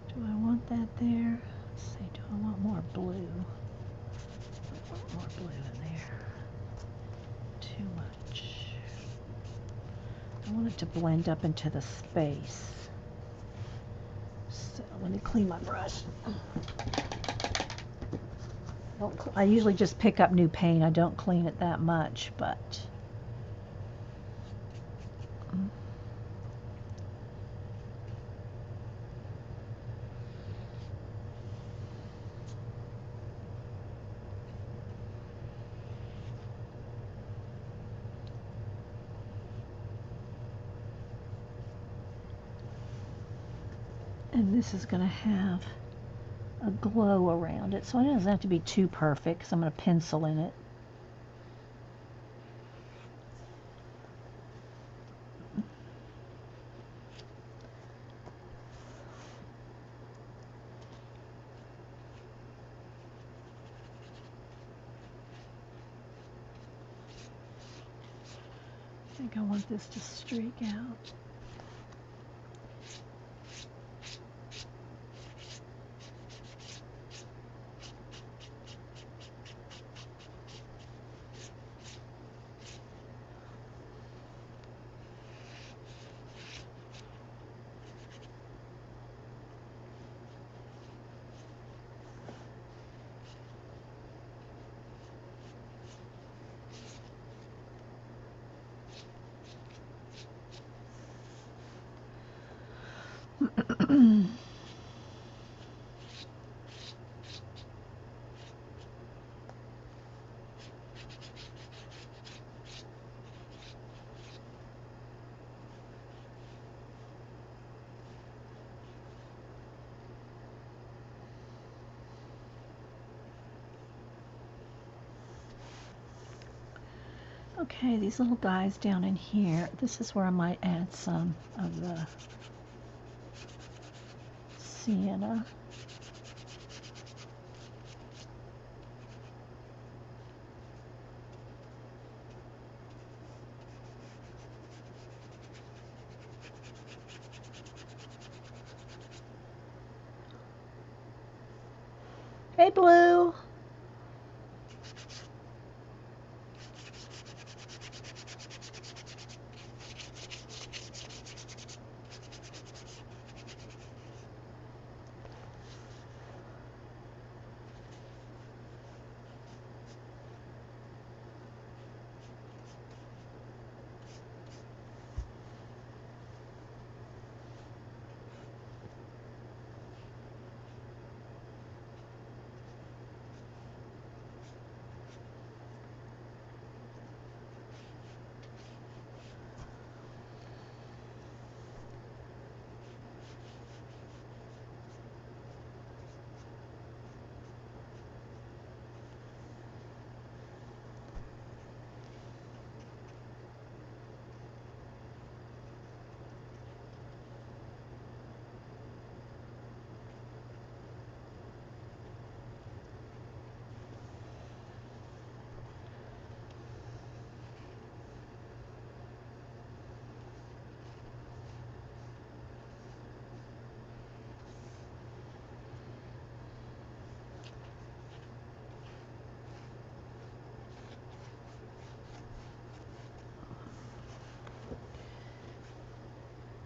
Do I want that there? Let's see, do I want more blue? I want more blue in there. Too much. I want it to blend up into the space. So let me clean my brush. I usually just pick up new paint. I don't clean it that much, but and this is going to have a glow around it, so it doesn't have to be too perfect because I'm going to pencil in it. I think I want this to streak out. Okay, these little dies down in here. This is where I might add some of the sienna. Hey, Blue.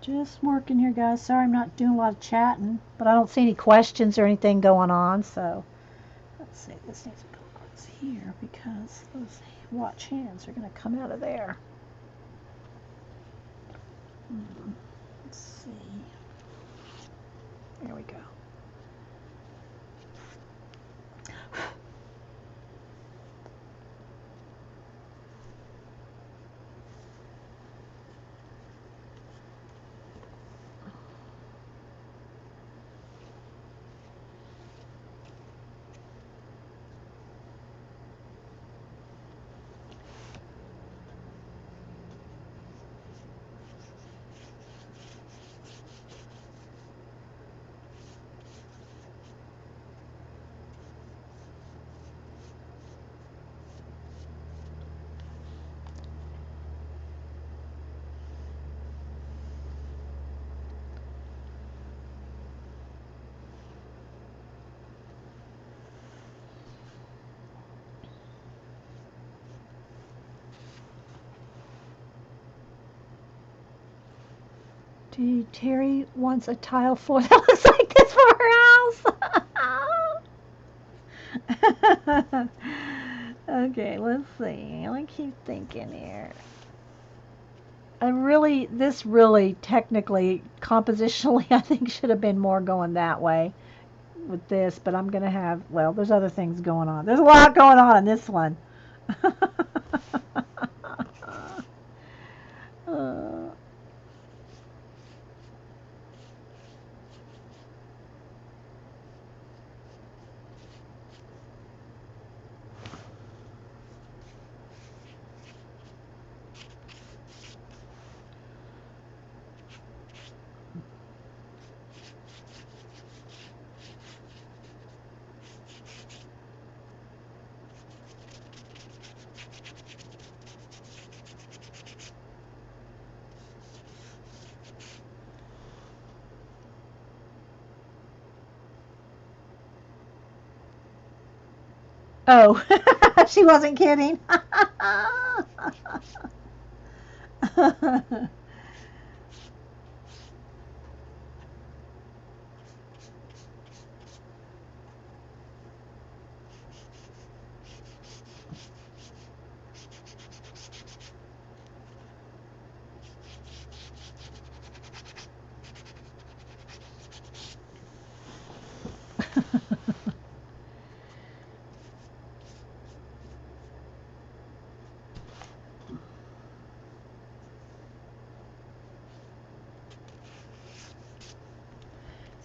Just working here, guys. Sorry I'm not doing a lot of chatting, but I don't see any questions or anything going on, so let's see. This needs to go across here because those watch hands are going to come out of there. Let's see. There we go. Dude, Terry wants a tile floor that looks like this for her house. Okay, let's see. Let me keep thinking here. This really, technically, compositionally, I think should have been more going that way with this, but I'm going to have, well, there's other things going on. There's a lot going on in this one. uh, oh, she wasn't kidding.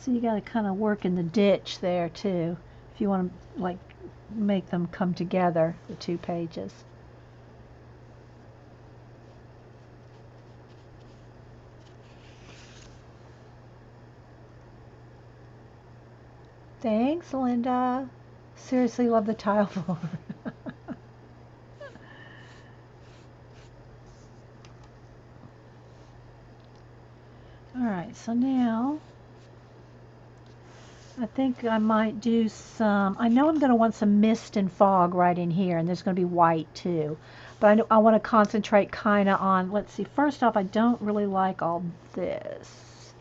So you got to kind of work in the ditch there too, if you want to like make them come together, the two pages. Thanks, Linda. Seriously love the tile floor. Alright, so now I think I might do some, I know I'm going to want some mist and fog right in here, and there's going to be white too. But I want to concentrate kind of on, let's see, first off, I don't really like all this.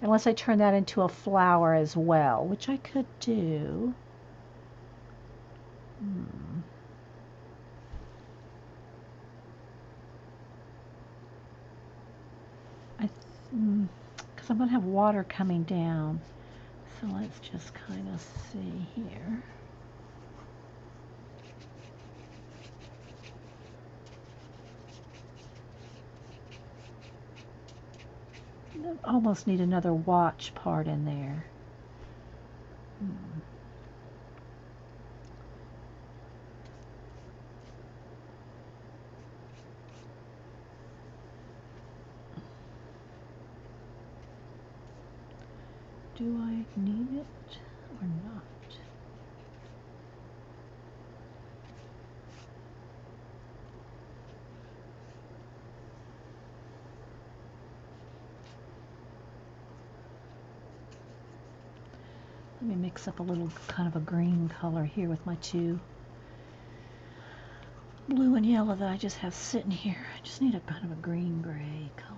Unless I turn that into a flower as well, which I could do. Because I'm going to have water coming down. So let's just kind of see here. I almost need another watch part in there. Do I need it or not? Let me mix up a little kind of a green color here with my two blue and yellow that I just have sitting here. I just need a kind of a green-gray color.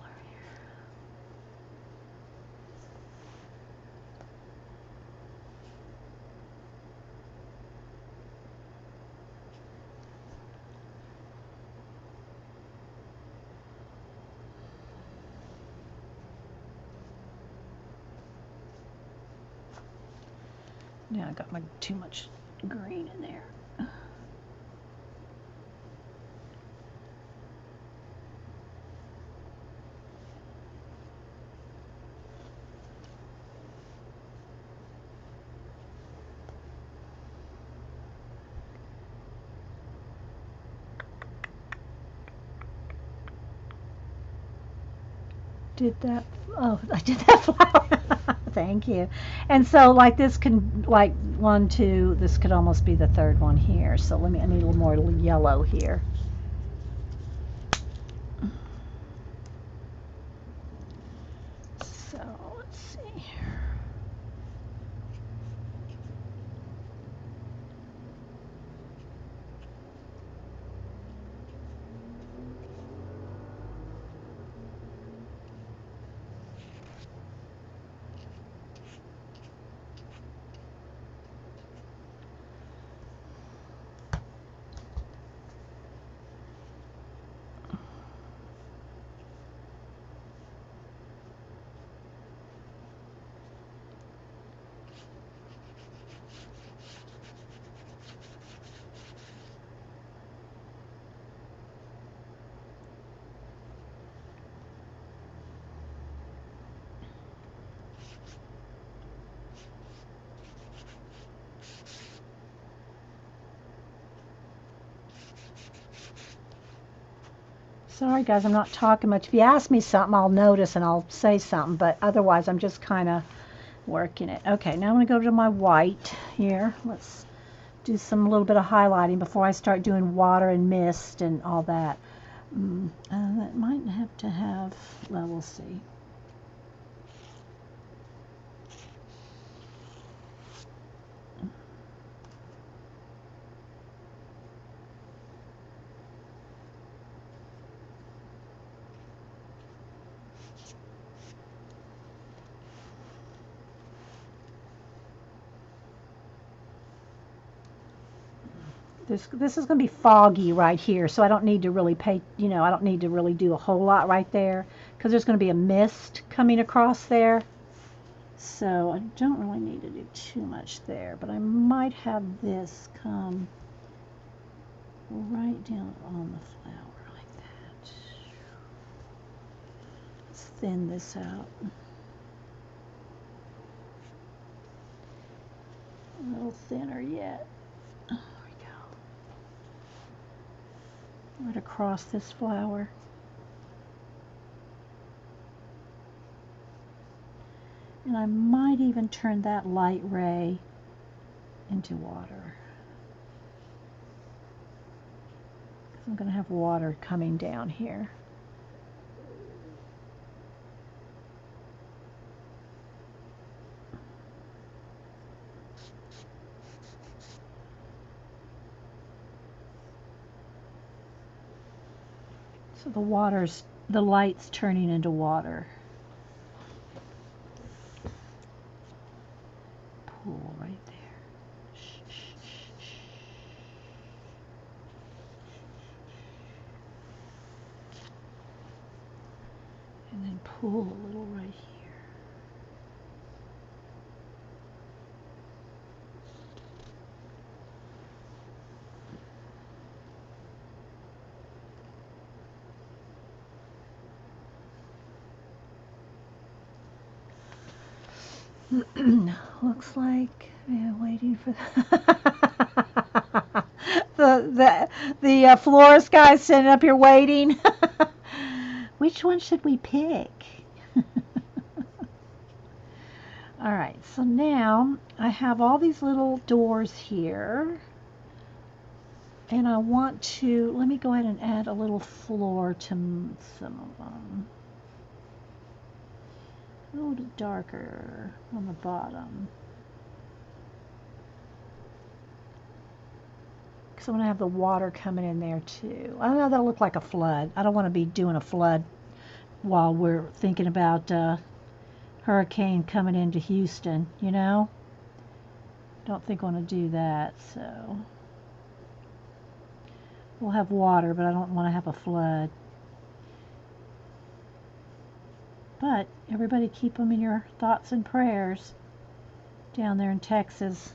Now I got my too much green in there. Did that, oh, I did that flower. Thank you. And so like this can, like one, two, this could almost be the third one here. So I need a little more yellow here. So let's see. Sorry guys, I'm not talking much. If you ask me something, I'll notice and I'll say something, but otherwise I'm just kind of working it. Okay, now I'm going to go to my white here. Let's do some little bit of highlighting before I start doing water and mist and all that. That might have to have, well, we'll see. This is going to be foggy right here, so I don't need to really pay, I don't need to really do a whole lot right there because there's going to be a mist coming across there. So I don't really need to do too much there, but I might have this come right down on the flower like that. Let's thin this out. little thinner yet. There we go. Right across this flower. And I might even turn that light ray into water. I'm going to have water coming down here. So the light's turning into water. Pool right there. Shh, shh, shh, shh. And then pool a little right here. Looks like waiting for the florist guy sitting up here waiting. Which one should we pick? All right, so now I have all these little doors here, and I want to, let me go ahead and add a little floor to some of them. A little darker on the bottom. Because I want to have the water coming in there too. I know that'll look like a flood. I don't want to be doing a flood while we're thinking about hurricane coming into Houston, you know? Don't think I want to do that, so. We'll have water, but I don't want to have a flood. But everybody keep them in your thoughts and prayers down there in Texas.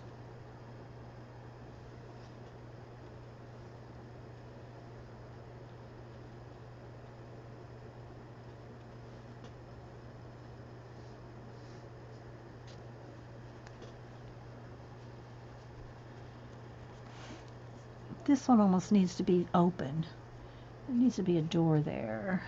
This one almost needs to be open. There needs to be a door there.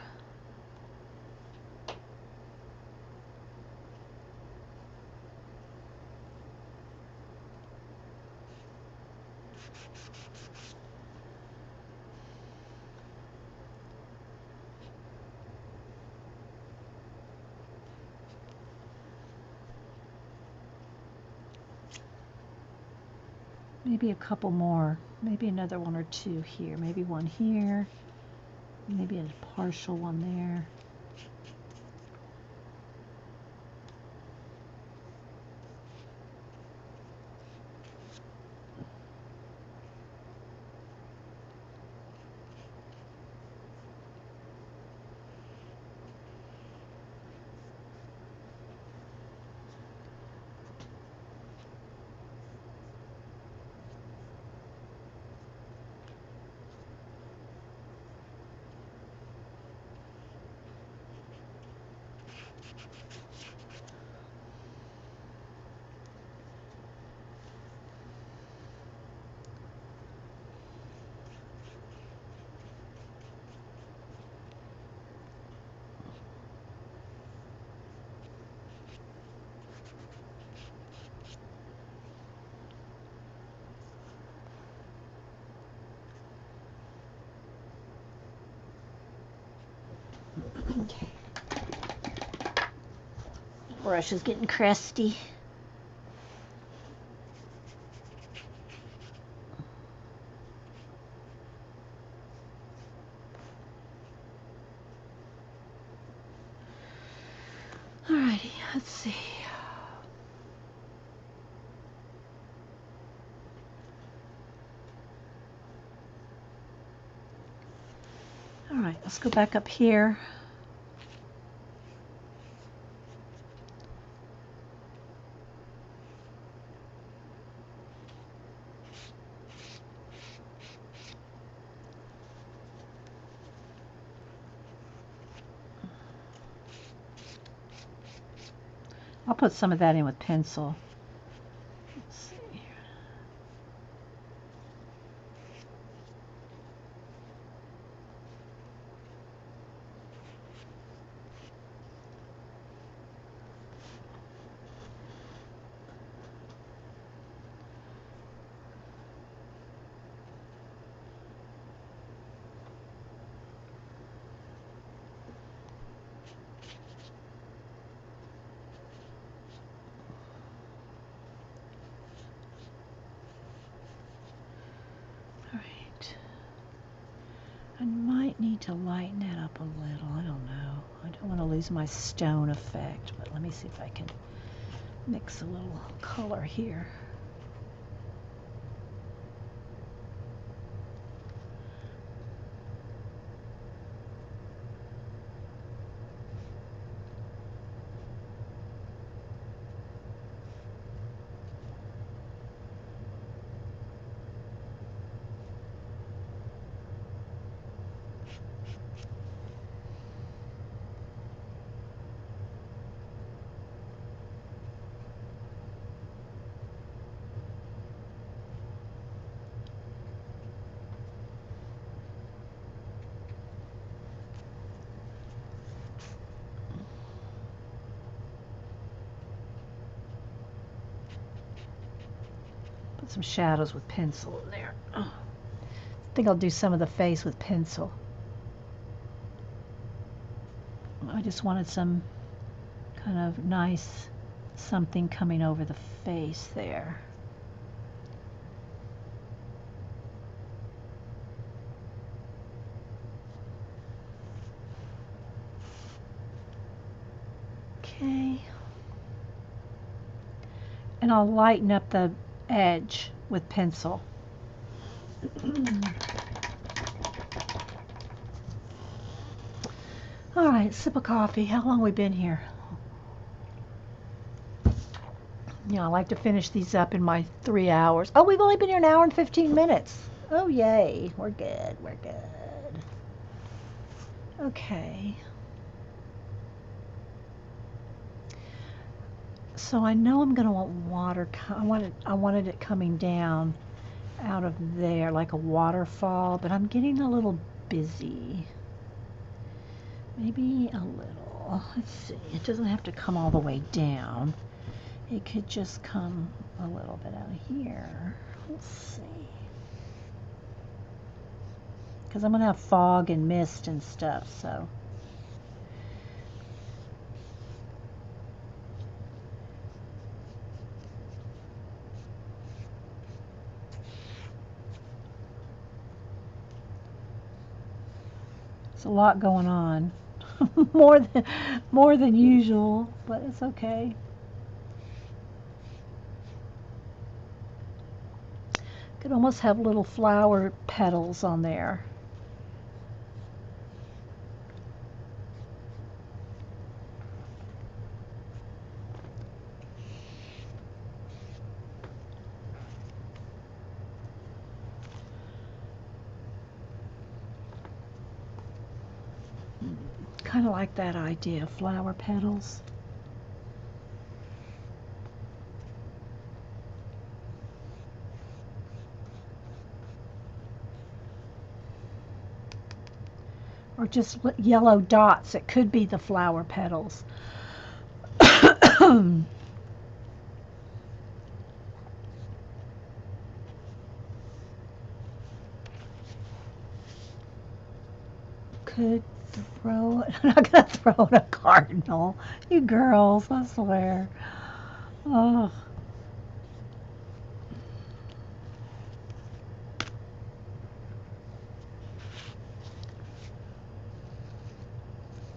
Maybe a couple more, maybe another one or two here, maybe one here, maybe a partial one there. Okay. Brush is getting crusty. Alrighty, let's see. Alright, let's go back up here. I'll put some of that in with pencil. Let's see. might need to lighten it up a little. I don't know. I don't want to lose my stone effect, but let me see if I can mix a little color here. Put some shadows with pencil in there. I think I'll do some of the face with pencil. I just wanted some kind of nice something coming over the face there. Okay. And I'll lighten up the edge with pencil. All right, sip of coffee. How long have we been here? Yeah, I like to finish these up in my 3 hours. Oh, we've only been here an hour and 15 minutes. Oh, yay. We're good. We're good. Okay. So I know I'm going to want water. I wanted it coming down out of there like a waterfall, but I'm getting a little busy. Maybe a little. Let's see. It doesn't have to come all the way down. It could just come a little bit out of here. Let's see. Because I'm going to have fog and mist and stuff, so. It's a lot going on. more than usual, but it's okay. Could almost have little flower petals on there. Kind of like that idea, flower petals. Or just yellow dots. It could be the flower petals. Could throw. I'm not gonna throw in a cardinal. You girls, I swear. Oh.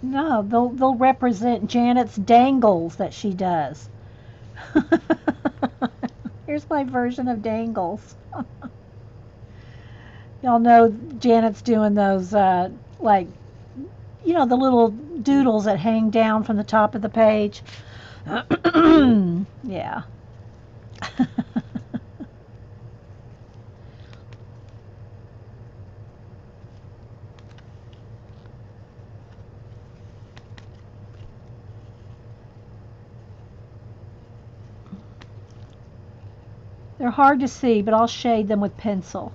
No, they'll represent Janet's dangles that she does. Here's my version of dangles. Y'all know Janet's doing those like, you know, the little doodles that hang down from the top of the page. Yeah. They're hard to see, but I'll shade them with pencil.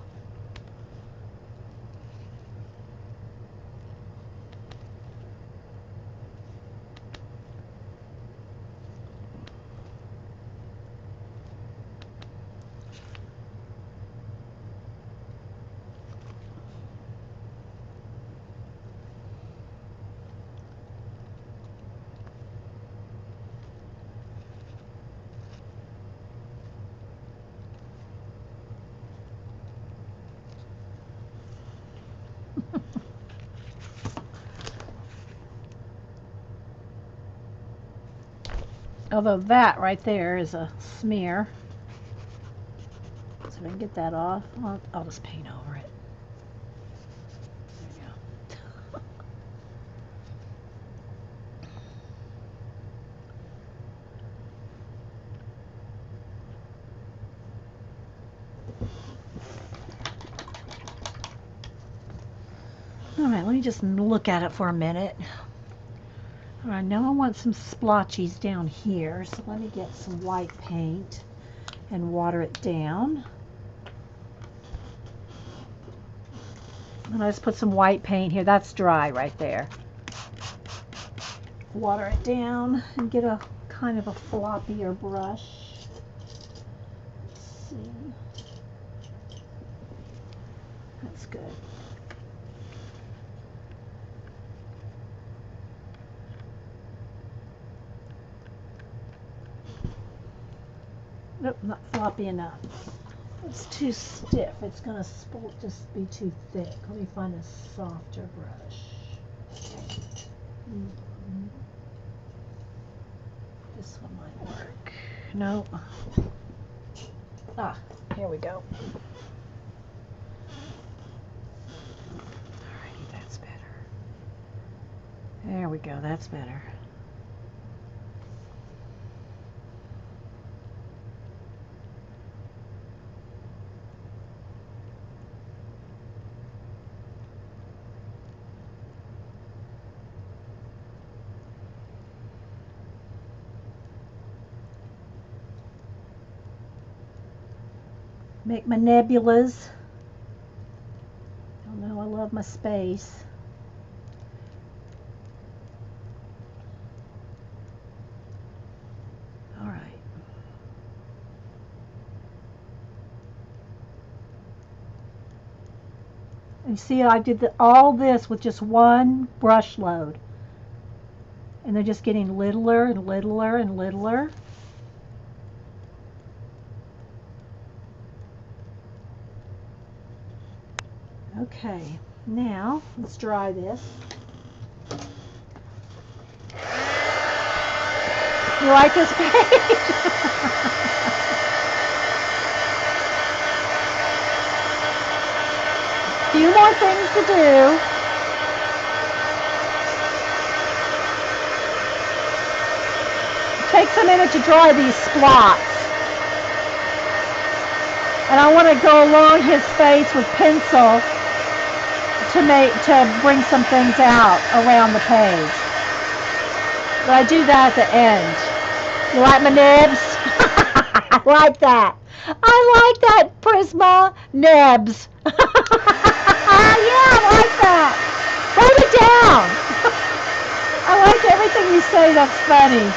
Although that right there is a smear. So we can get that off. I'll just paint over it. There you go. All right, let me just look at it for a minute. All right, now I want some splotches down here, so let me get some white paint and water it down. And I just put some white paint here. That's dry right there. Water it down and get a kind of a floppier brush. Let's see. That's good. Nope, not floppy enough. It's too stiff. It's going to just be too thick. Let me find a softer brush. This one might work. Nope. Ah, here we go. Alrighty, that's better. There we go, that's better. Make my nebulas. Y'all know I love my space. All right. And you see, I did all this with just one brush load. And they're just getting littler and littler and littler. Okay, now let's dry this. You like this page? Few more things to do. It takes a minute to dry these splots. And I want to go along his face with pencil to bring some things out around the page. But I do that at the end. You like my nibs? I like that. I like that, Prisma. Nibs. Yeah, I like that. Write it down. I like everything you say. That's funny.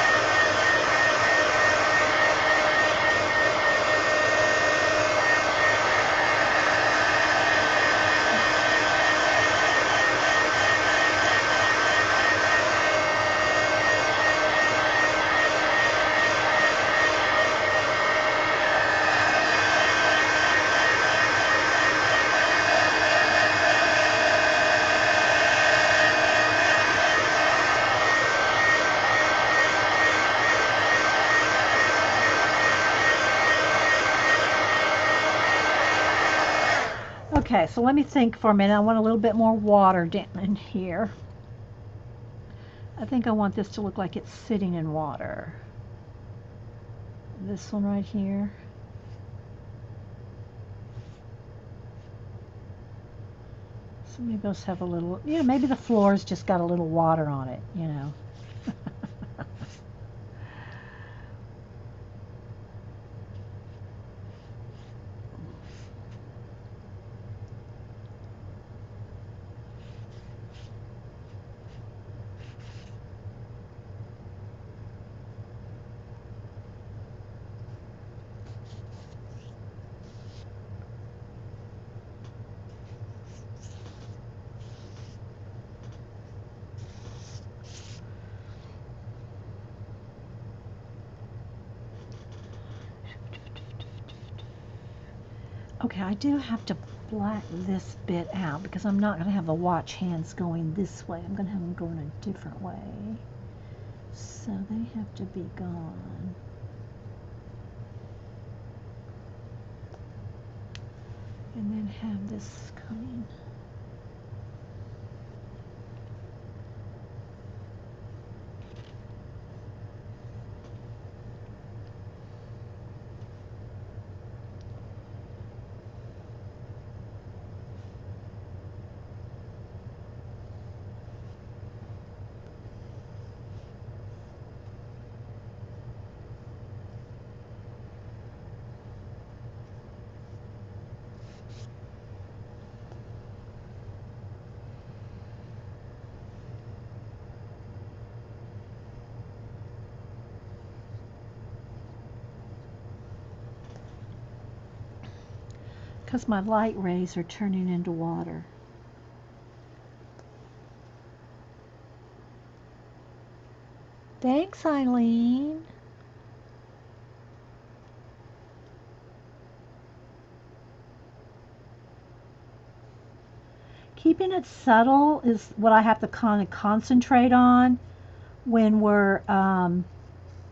Okay, so let me think for a minute. I want a little bit more water down in here. I think I want this to look like it's sitting in water. This one right here. So maybe let's have a little, yeah, maybe the floor's just got a little water on it, you know. Okay, I do have to black this bit out because I'm not going to have the watch hands going this way. I'm going to have them going a different way. So they have to be gone. And then have this coming. Because my light rays are turning into water. Thanks, Eileen. Keeping it subtle is what I have to kind of concentrate on when when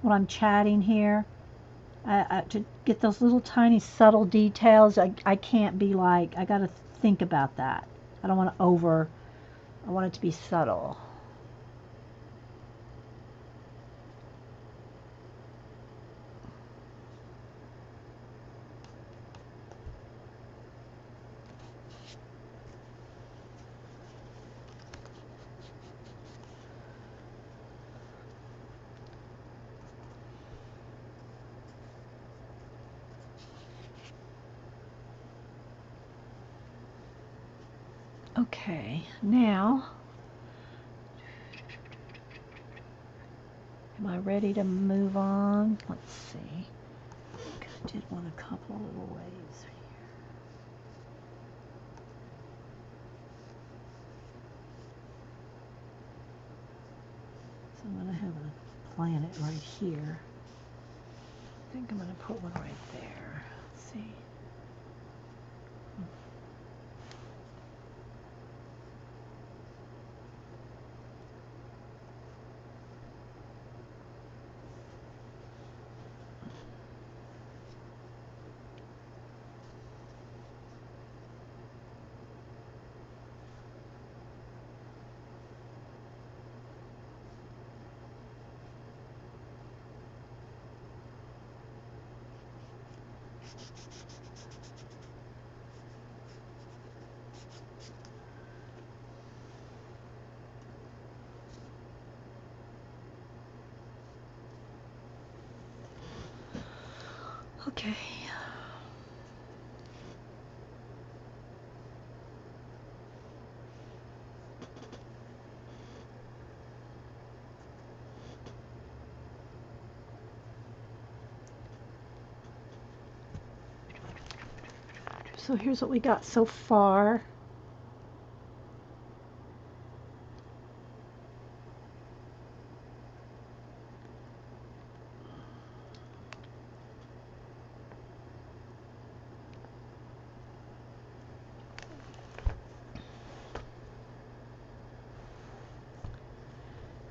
I'm chatting here. To get those little tiny subtle details, I can't be like, I got to think about that. I don't want to I want it to be subtle. Okay, now, am I ready to move on? Let's see. I did want a couple little waves here. So I'm going to have a planet right here. I think I'm going to put one right there. Let's see. Okay. So here's what we got so far.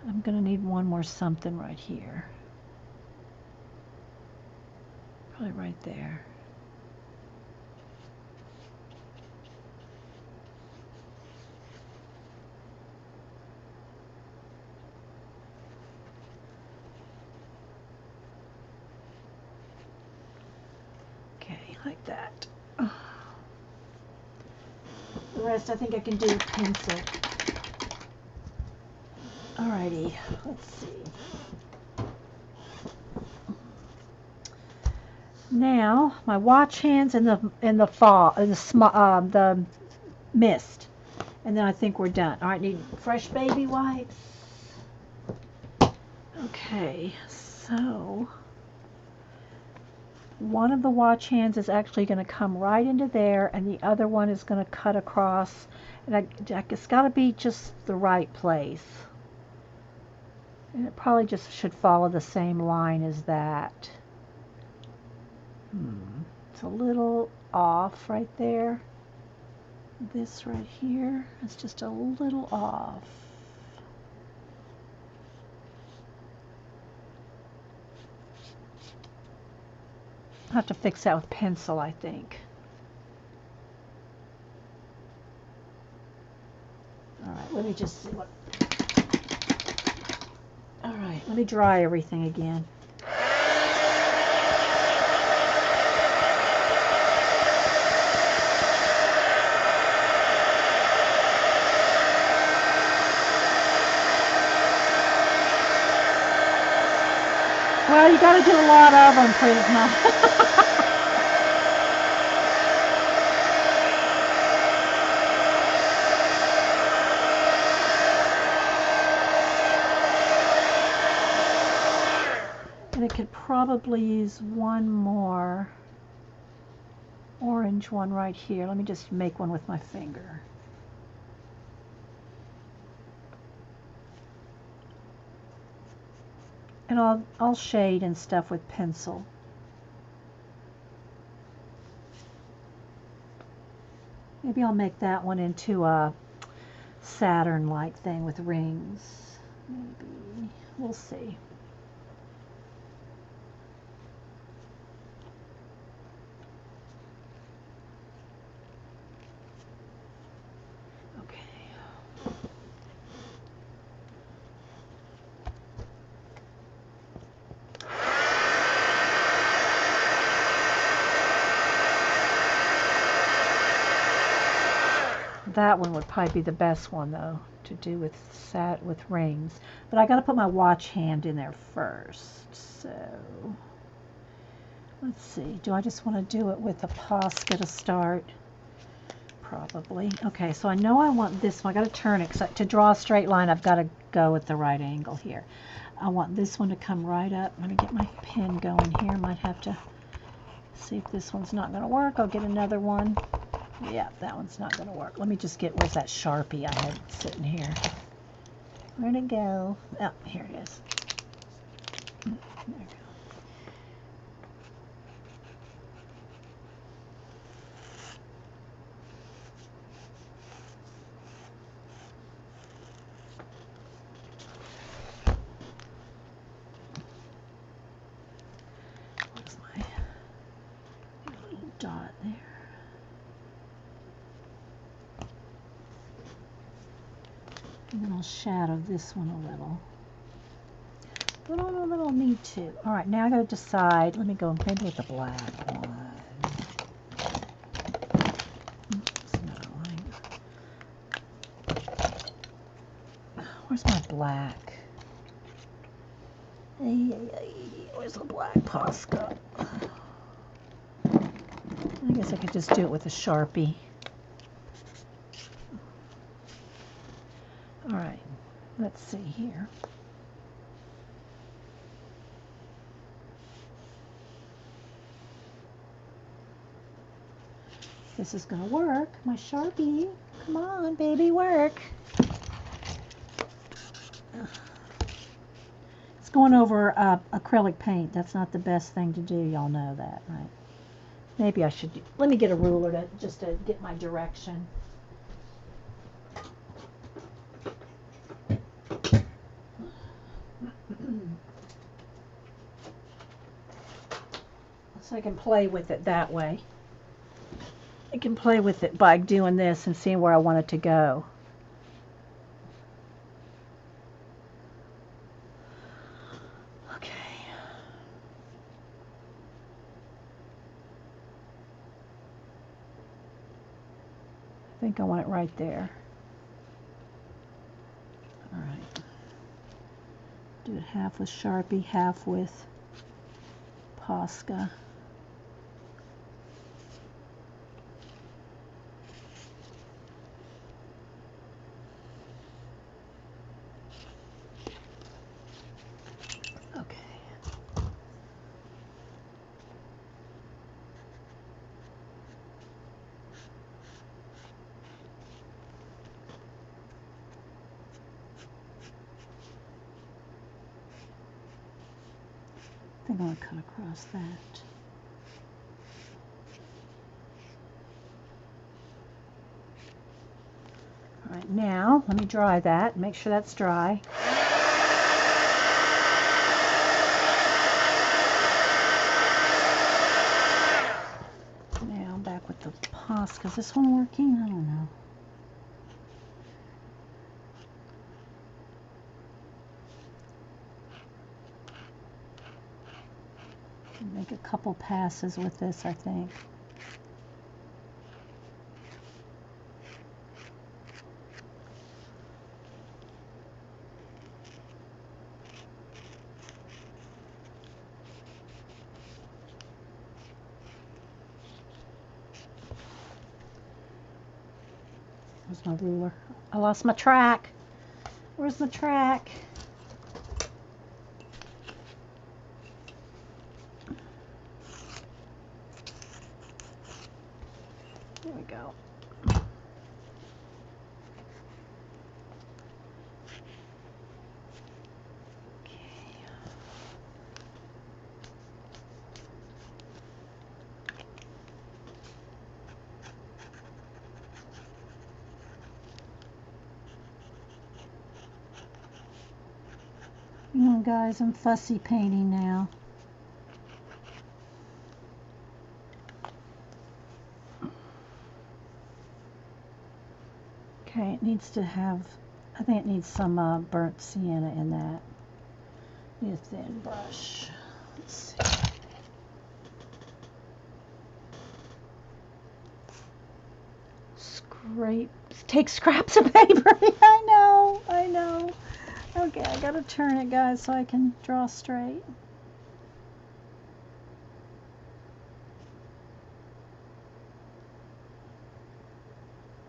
I'm going to need one more something right here. Probably right there. Okay, like that. The rest I think I can do with pencil. Alrighty, let's see. Now my watch hands and the fall and the mist, and then I think we're done. All right, need fresh baby wipes. Okay, so one of the watch hands is actually going to come right into there, and the other one is going to cut across. And it's got to be just the right place. And it probably just should follow the same line as that. It's a little off right there. This right here is just a little off. have to fix that with pencil, I think. All right, let me just see what. All right, let me dry everything again. Well, you got to do a lot of them, Prisma. And it could probably use one more orange one right here. Let me just make one with my finger. And I'll shade and stuff with pencil. Maybe I'll make that one into a Saturn-like thing with rings. Maybe. We'll see. That one would probably be the best one, though, to do with rings. But I got to put my watch hand in there first. So let's see. Do I just want to do it with a Posca to start? Probably. Okay, so I know I want this one. I got to turn it, because to draw a straight line, I've got to go at the right angle here. I want this one to come right up. Let me get my pen going here. Might have to see if this one's not going to work. I'll get another one. Yeah, that one's not going to work. Let me just get, where's that Sharpie I had sitting here? Where'd it go? Oh, here it is. There we go. Where's my little dot there? And then I'll shadow this one a little. But I don't know that I'll need to. All right, now I got to decide. Let me go maybe with the black one. Where's my black? Where's the black Posca? I guess I could just do it with a Sharpie. All right, let's see here. This is going to work. My Sharpie. Come on, baby, work. It's going over acrylic paint. That's not the best thing to do. Y'all know that, right? Maybe I should let me get a ruler just to get my direction. So I can play with it that way. I can play with it by doing this and seeing where I want it to go. Okay. I think I want it right there. All right. Do it half with Sharpie, half with Posca. I think I'm going to cut across that. All right, now let me dry that. Make sure that's dry. lost. Is this one working? I don't know. Make a couple passes with this, I think. Where's my ruler? I lost my track. Where's the track? There we go. Oh, guys, I'm fussy painting now. Okay, it needs to have, I think it needs some burnt sienna in that. Need a thin brush. Let's see. Scrape, take scraps of paper. I know, I know. Okay, I gotta turn it, guys, so I can draw straight.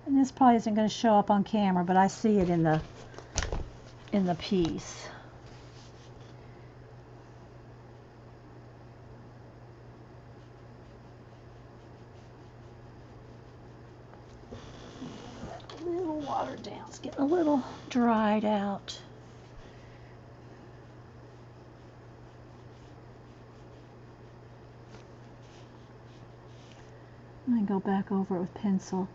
And this probably isn't going to show up on camera, but I see it in the piece. A little watered down. It's getting a little dried out. I'm going to go back over it with pencil.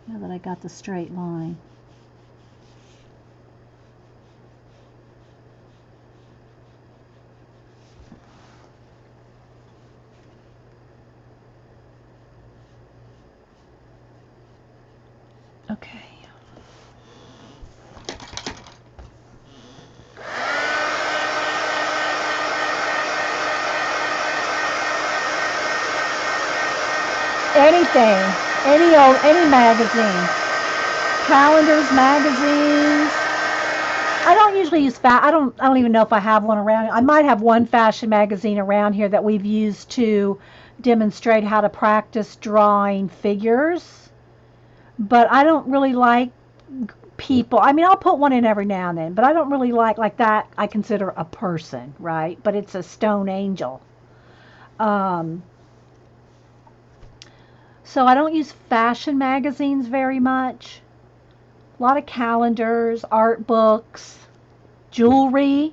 Now that I got the straight line. Okay. Anything, any magazine, calendars, magazines. I don't usually use I don't even know if I have one around. I might have one fashion magazine around here that we've used to demonstrate how to practice drawing figures. But I don't really like people. I mean, I'll put one in every now and then, but I don't really like that. I consider a person, right? But it's a stone angel. So I don't use fashion magazines very much. A lot of calendars, art books, jewelry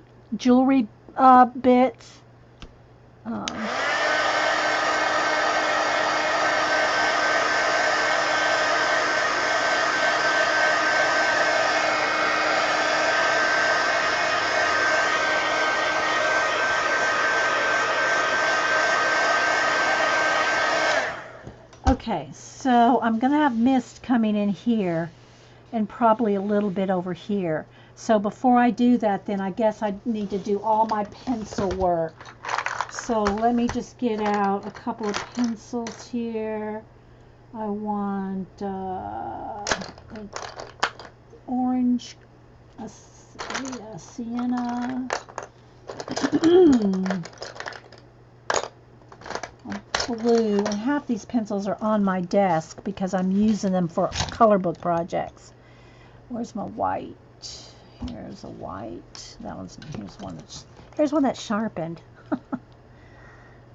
bits. Okay, so I'm going to have mist coming in here and probably a little bit over here. So before I do that, then I guess I need to do all my pencil work. So let me just get out a couple of pencils here. I want an orange, a sienna, blue, and half these pencils are on my desk because I'm using them for color book projects. Where's my white? Here's a white. That one's here's one that's sharpened.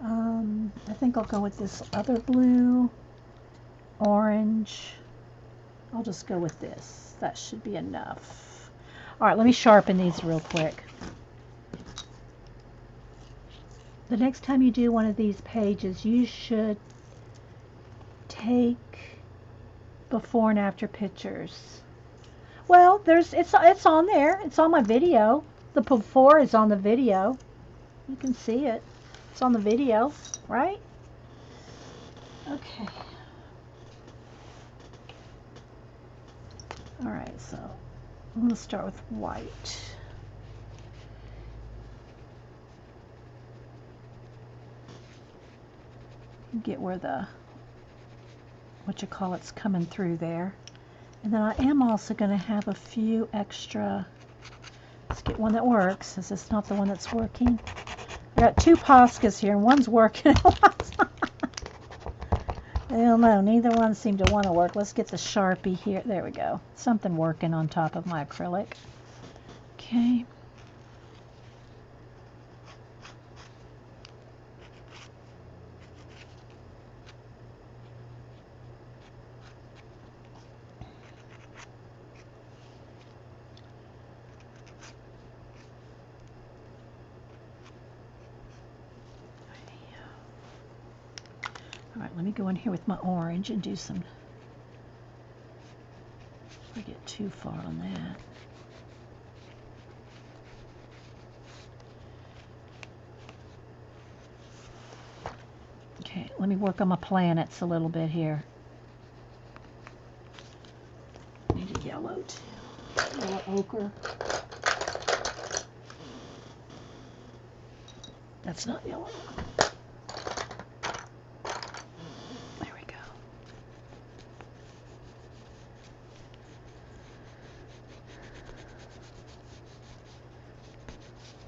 I think I'll go with this other blue, orange. I'll just go with this. That should be enough. All right, let me sharpen these real quick. The next time you do one of these pages, you should take before and after pictures. Well, it's on there. It's on my video. The before is on the video. You can see it. It's on the video, right? Okay. All right, so I'm going to start with white. Get where the, what you call it's coming through there. And then I am also going to have a few extra, let's get one that works. Is this not the one that's working? I got two Poscas here, and one's working. I don't know, neither one seemed to want to work. Let's get the Sharpie here. There we go. Something working on top of my acrylic. Okay. All right, let me go in here with my orange and do some, I get too far on that. Okay, let me work on my planets a little bit here. Need a yellow too. Yellow ochre. That's not yellow. There we go.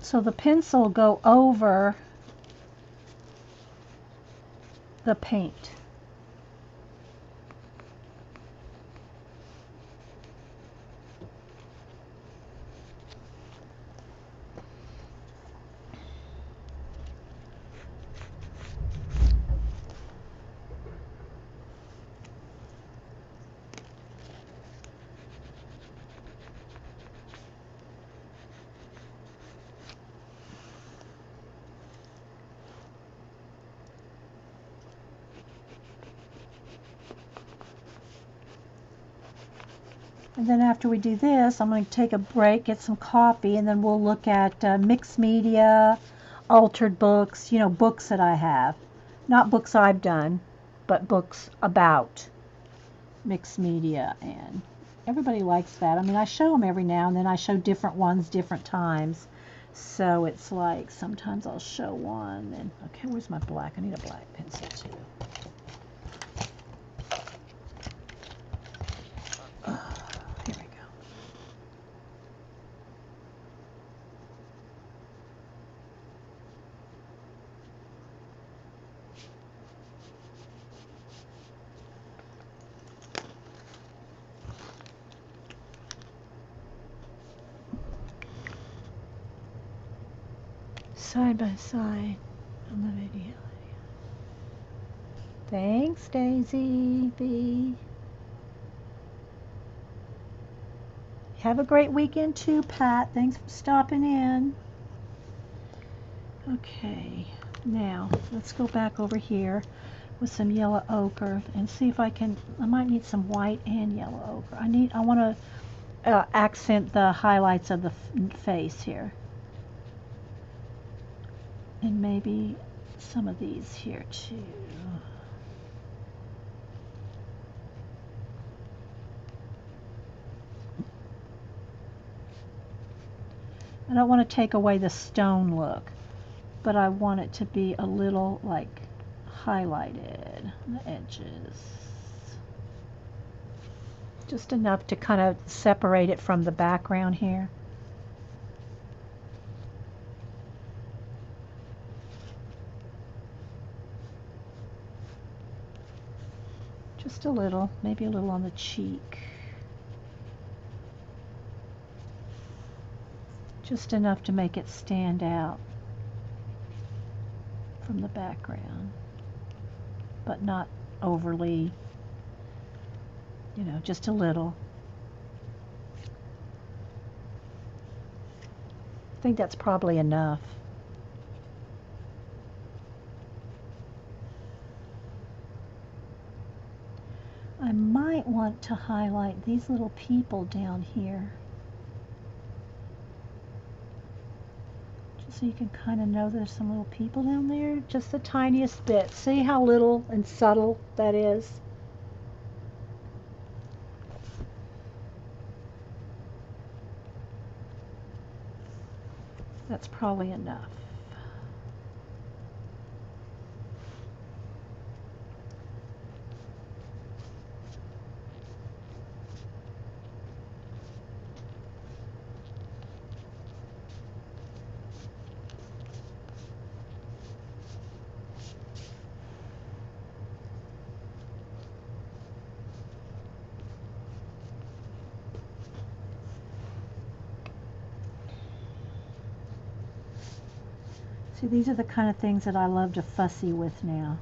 So the pencil will go over the paint. And then after we do this, I'm going to take a break, get some coffee, and then we'll look at mixed media, altered books, you know, books that I have. Not books I've done, but books about mixed media. And everybody likes that. I mean, I show them every now and then. I show different ones different times. So it's like sometimes I'll show one. And okay, where's my black? I need a black pencil too. Here we go. Side by side on the video. Thanks, Daisy B. Have a great weekend too, Pat. Thanks for stopping in. Okay, now let's go back over here with some yellow ochre and see if I might need some white and yellow ochre. I want to accent the highlights of the face here. And maybe some of these here too. I don't want to take away the stone look, but I want it to be a little like highlighted on the edges. Just enough to kind of separate it from the background here. Just a little, maybe a little on the cheek. Just enough to make it stand out from the background, but not overly, you know, just a little. I think that's probably enough. I might want to highlight these little people down here. so you can kind of know there's some little people down there. Just the tiniest bit. See how little and subtle that is? That's probably enough. See, these are the kind of things that I love to fussy with now.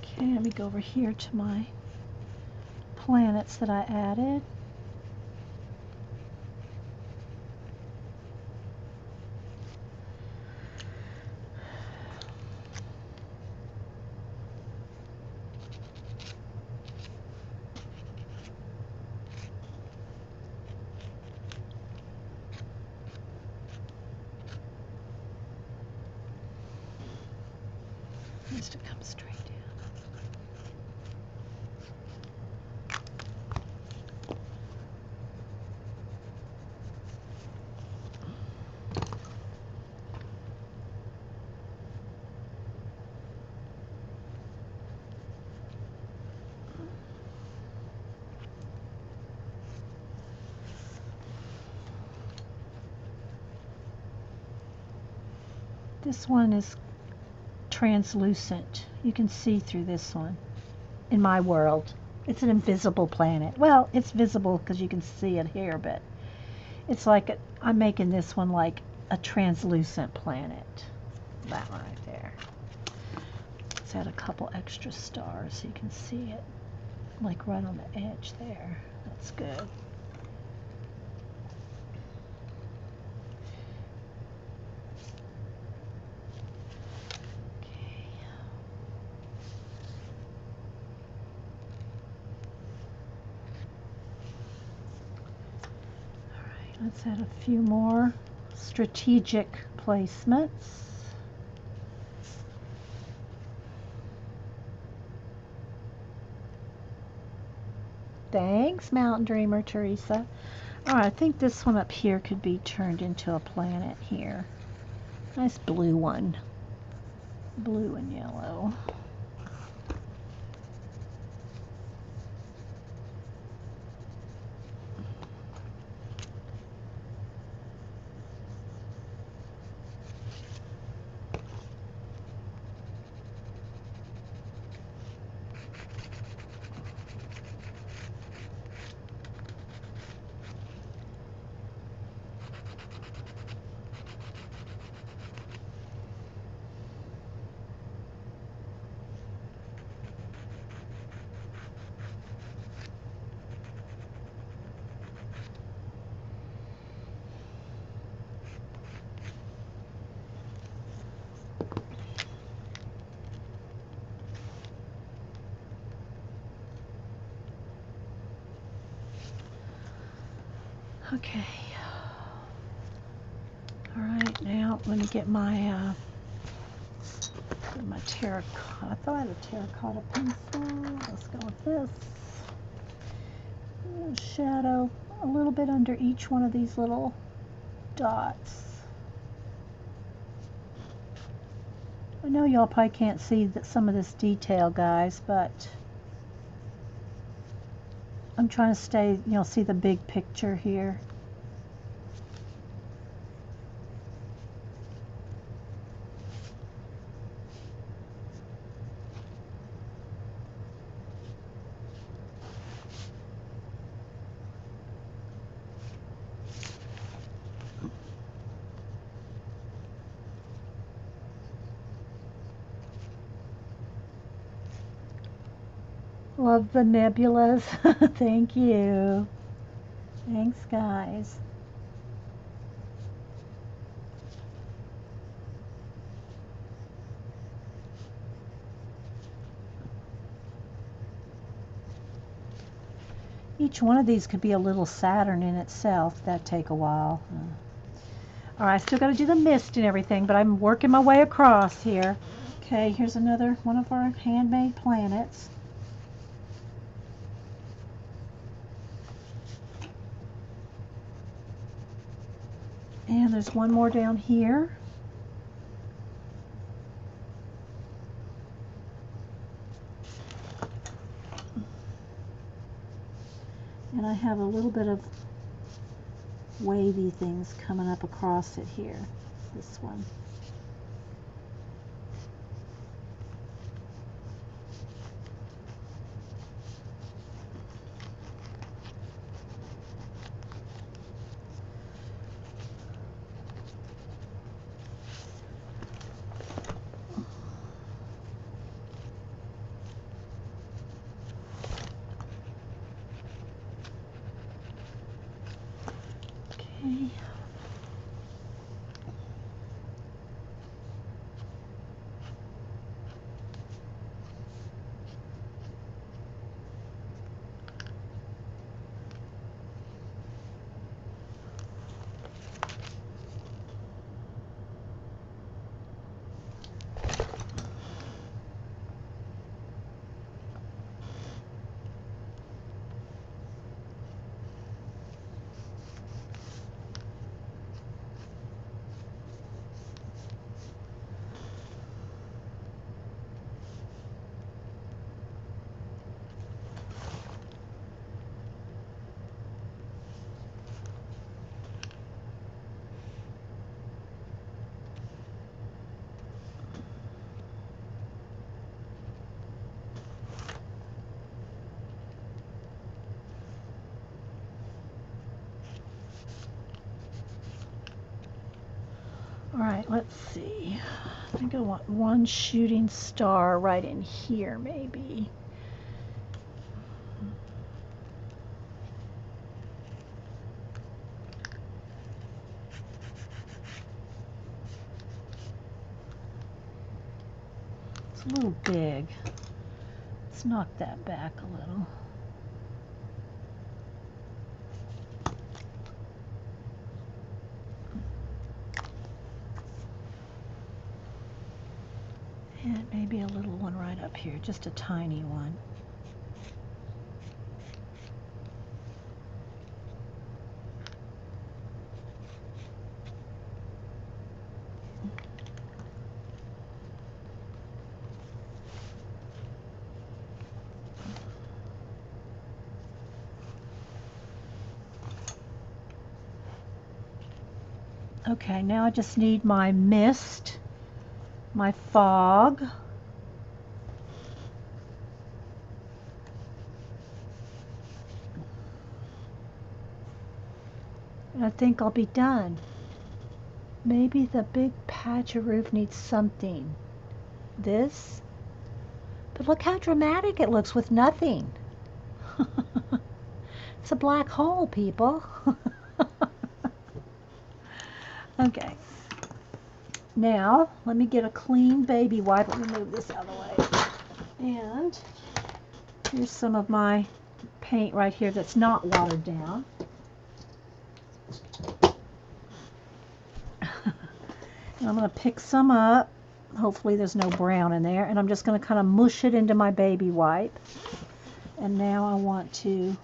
Okay, let me go over here to my planets that I added. Needs to come straight down. This one is translucent. You can see through this one. In my world, it's an invisible planet. Well, it's visible because you can see it here, but it's like I'm making this one like a translucent planet. That one right there. Let's add a couple extra stars so you can see it, like right on the edge there. That's good. Let's add a few more strategic placements. Thanks, Mountain Dreamer Teresa. All right, I think this one up here could be turned into a planet here. Nice blue one. Blue and yellow. Okay. All right, now let me get my terracotta. I thought I had a terracotta pencil. Let's go with this. Shadow a little bit under each one of these little dots. I know y'all probably can't see some of this detail, guys, but I'm trying to stay, see the big picture here. Love the nebulas. Thank you. Thanks, guys. Each one of these could be a little Saturn in itself. That'd take a while. All right, I still got to do the mist and everything, but I'm working my way across here. Okay, here's another one of our handmade planets. And there's one more down here. And I have a little bit of wavy things coming up across it here. This one. Okay. All right, let's see. I think I want one shooting star right in here, maybe. It's a little big. Let's knock that back a little. And maybe a little one right up here, just a tiny one. Okay, now I just need my mist, my fog. And I think I'll be done. Maybe the big patch of roof needs something. This? But look how dramatic it looks with nothing. It's a black hole, people. Okay. Now, let me get a clean baby wipe. Let me move this out of the way. And here's some of my paint right here that's not watered down. And I'm going to pick some up. Hopefully there's no brown in there. And I'm just going to kind of mush it into my baby wipe. And now I want to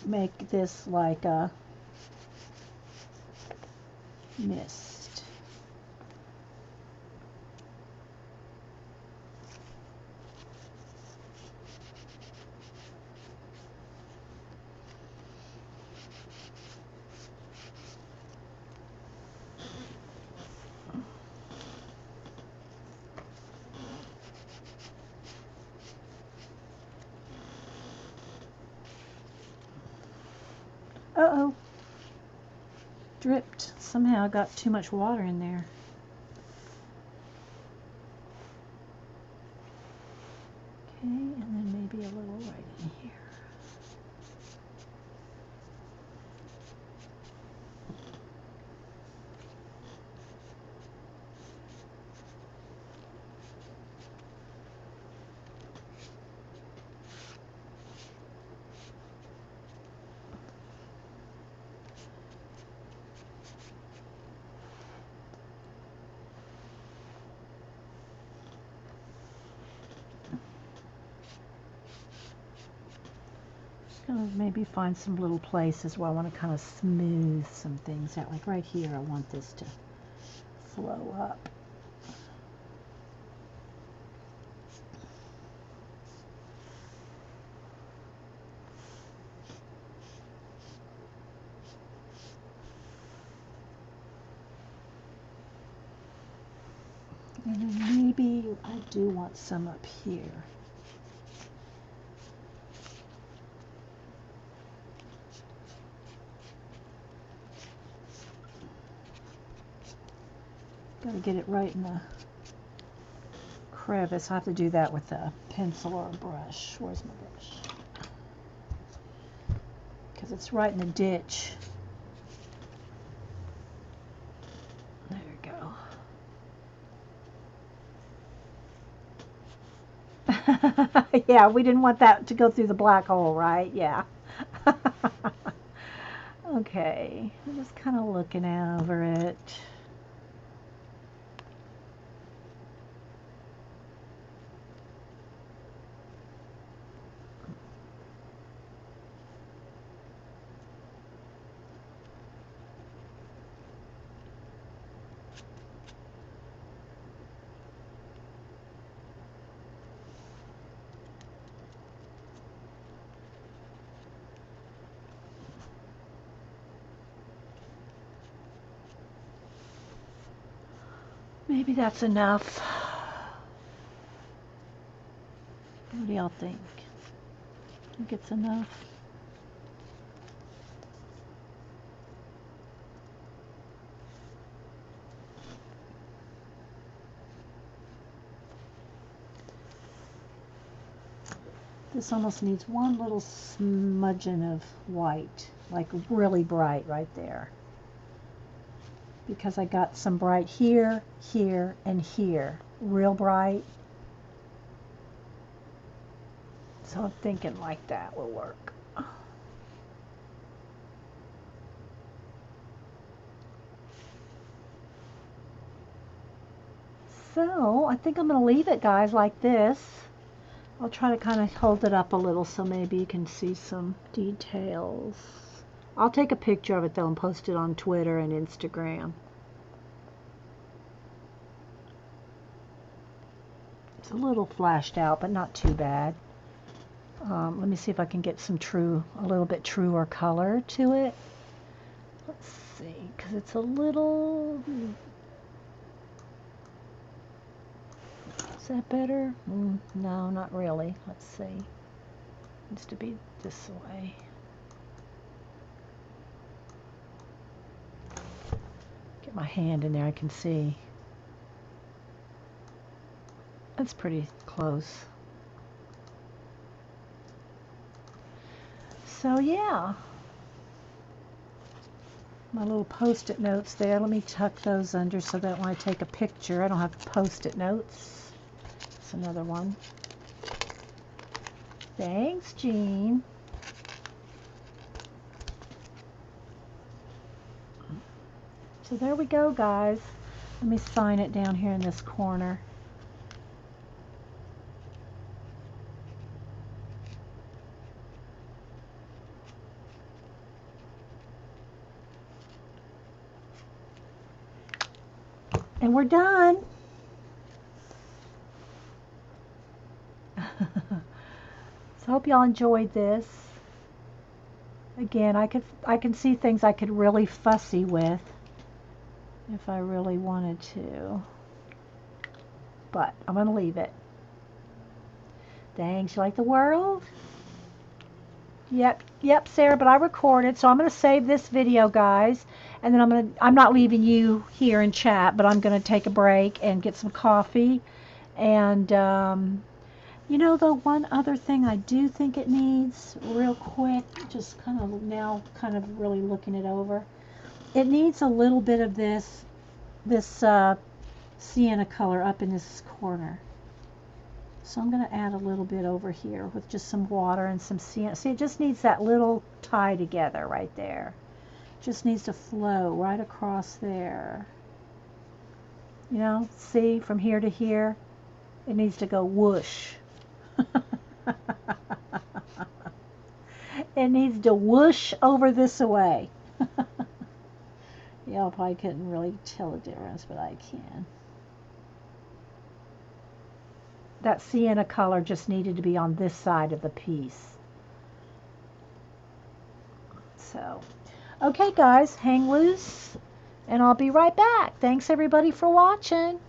make this like a mist. Uh-oh. Dripped. Somehow I got too much water in there. Okay, and then maybe a little right in here. Gonna maybe find some little places where I want to kind of smooth some things out. Like right here, I want this to flow up. And then maybe I do want some up here. Got to get it right in the crevice. I have to do that with a pencil or a brush. Where's my brush? Because it's right in the ditch. There we go. Yeah, we didn't want that to go through the black hole, right? Yeah. Okay, I'm just kind of looking over it. Maybe that's enough. What do y'all think? Think it's enough? This almost needs one little smudging of white, like really bright right there. Because I got some bright here, here, and here. Real bright. So I'm thinking like that will work. So I think I'm going to leave it, guys, like this. I'll try to kind of hold it up a little so maybe you can see some details. I'll take a picture of it though and post it on Twitter and Instagram. It's a little flashed out, but not too bad. Let me see if I can get some a little bit truer color to it. Let's see, because it's a little... Is that better? No, not really. Let's see. It needs to be this way. Get my hand in there, I can see. That's pretty close. So yeah. My little post-it notes there. Let me tuck those under so that when I take a picture, I don't have post-it notes. That's another one. Thanks, Jean. So there we go, guys. Let me sign it down here in this corner. And we're done. So I hope y'all enjoyed this. Again, I can see things I could really fussy with if I really wanted to. But I'm going to leave it. Thanks. You like the world? Yep, Sarah, but I recorded, so I'm going to save this video, guys. And then I'm not leaving you here in chat, but I'm going to take a break and get some coffee. And you know, the one other thing I do think it needs real quick, just kind of really looking it over. It needs a little bit of this sienna color up in this corner. So I'm going to add a little bit over here with just some water and some sienna. See, it just needs that little tie together right there. Just needs to flow right across there. You know, see, from here to here, it needs to go whoosh. It needs to whoosh over this way. Y'all probably couldn't really tell the difference, but I can. That sienna color just needed to be on this side of the piece. So, okay guys, hang loose, and I'll be right back. Thanks everybody for watching.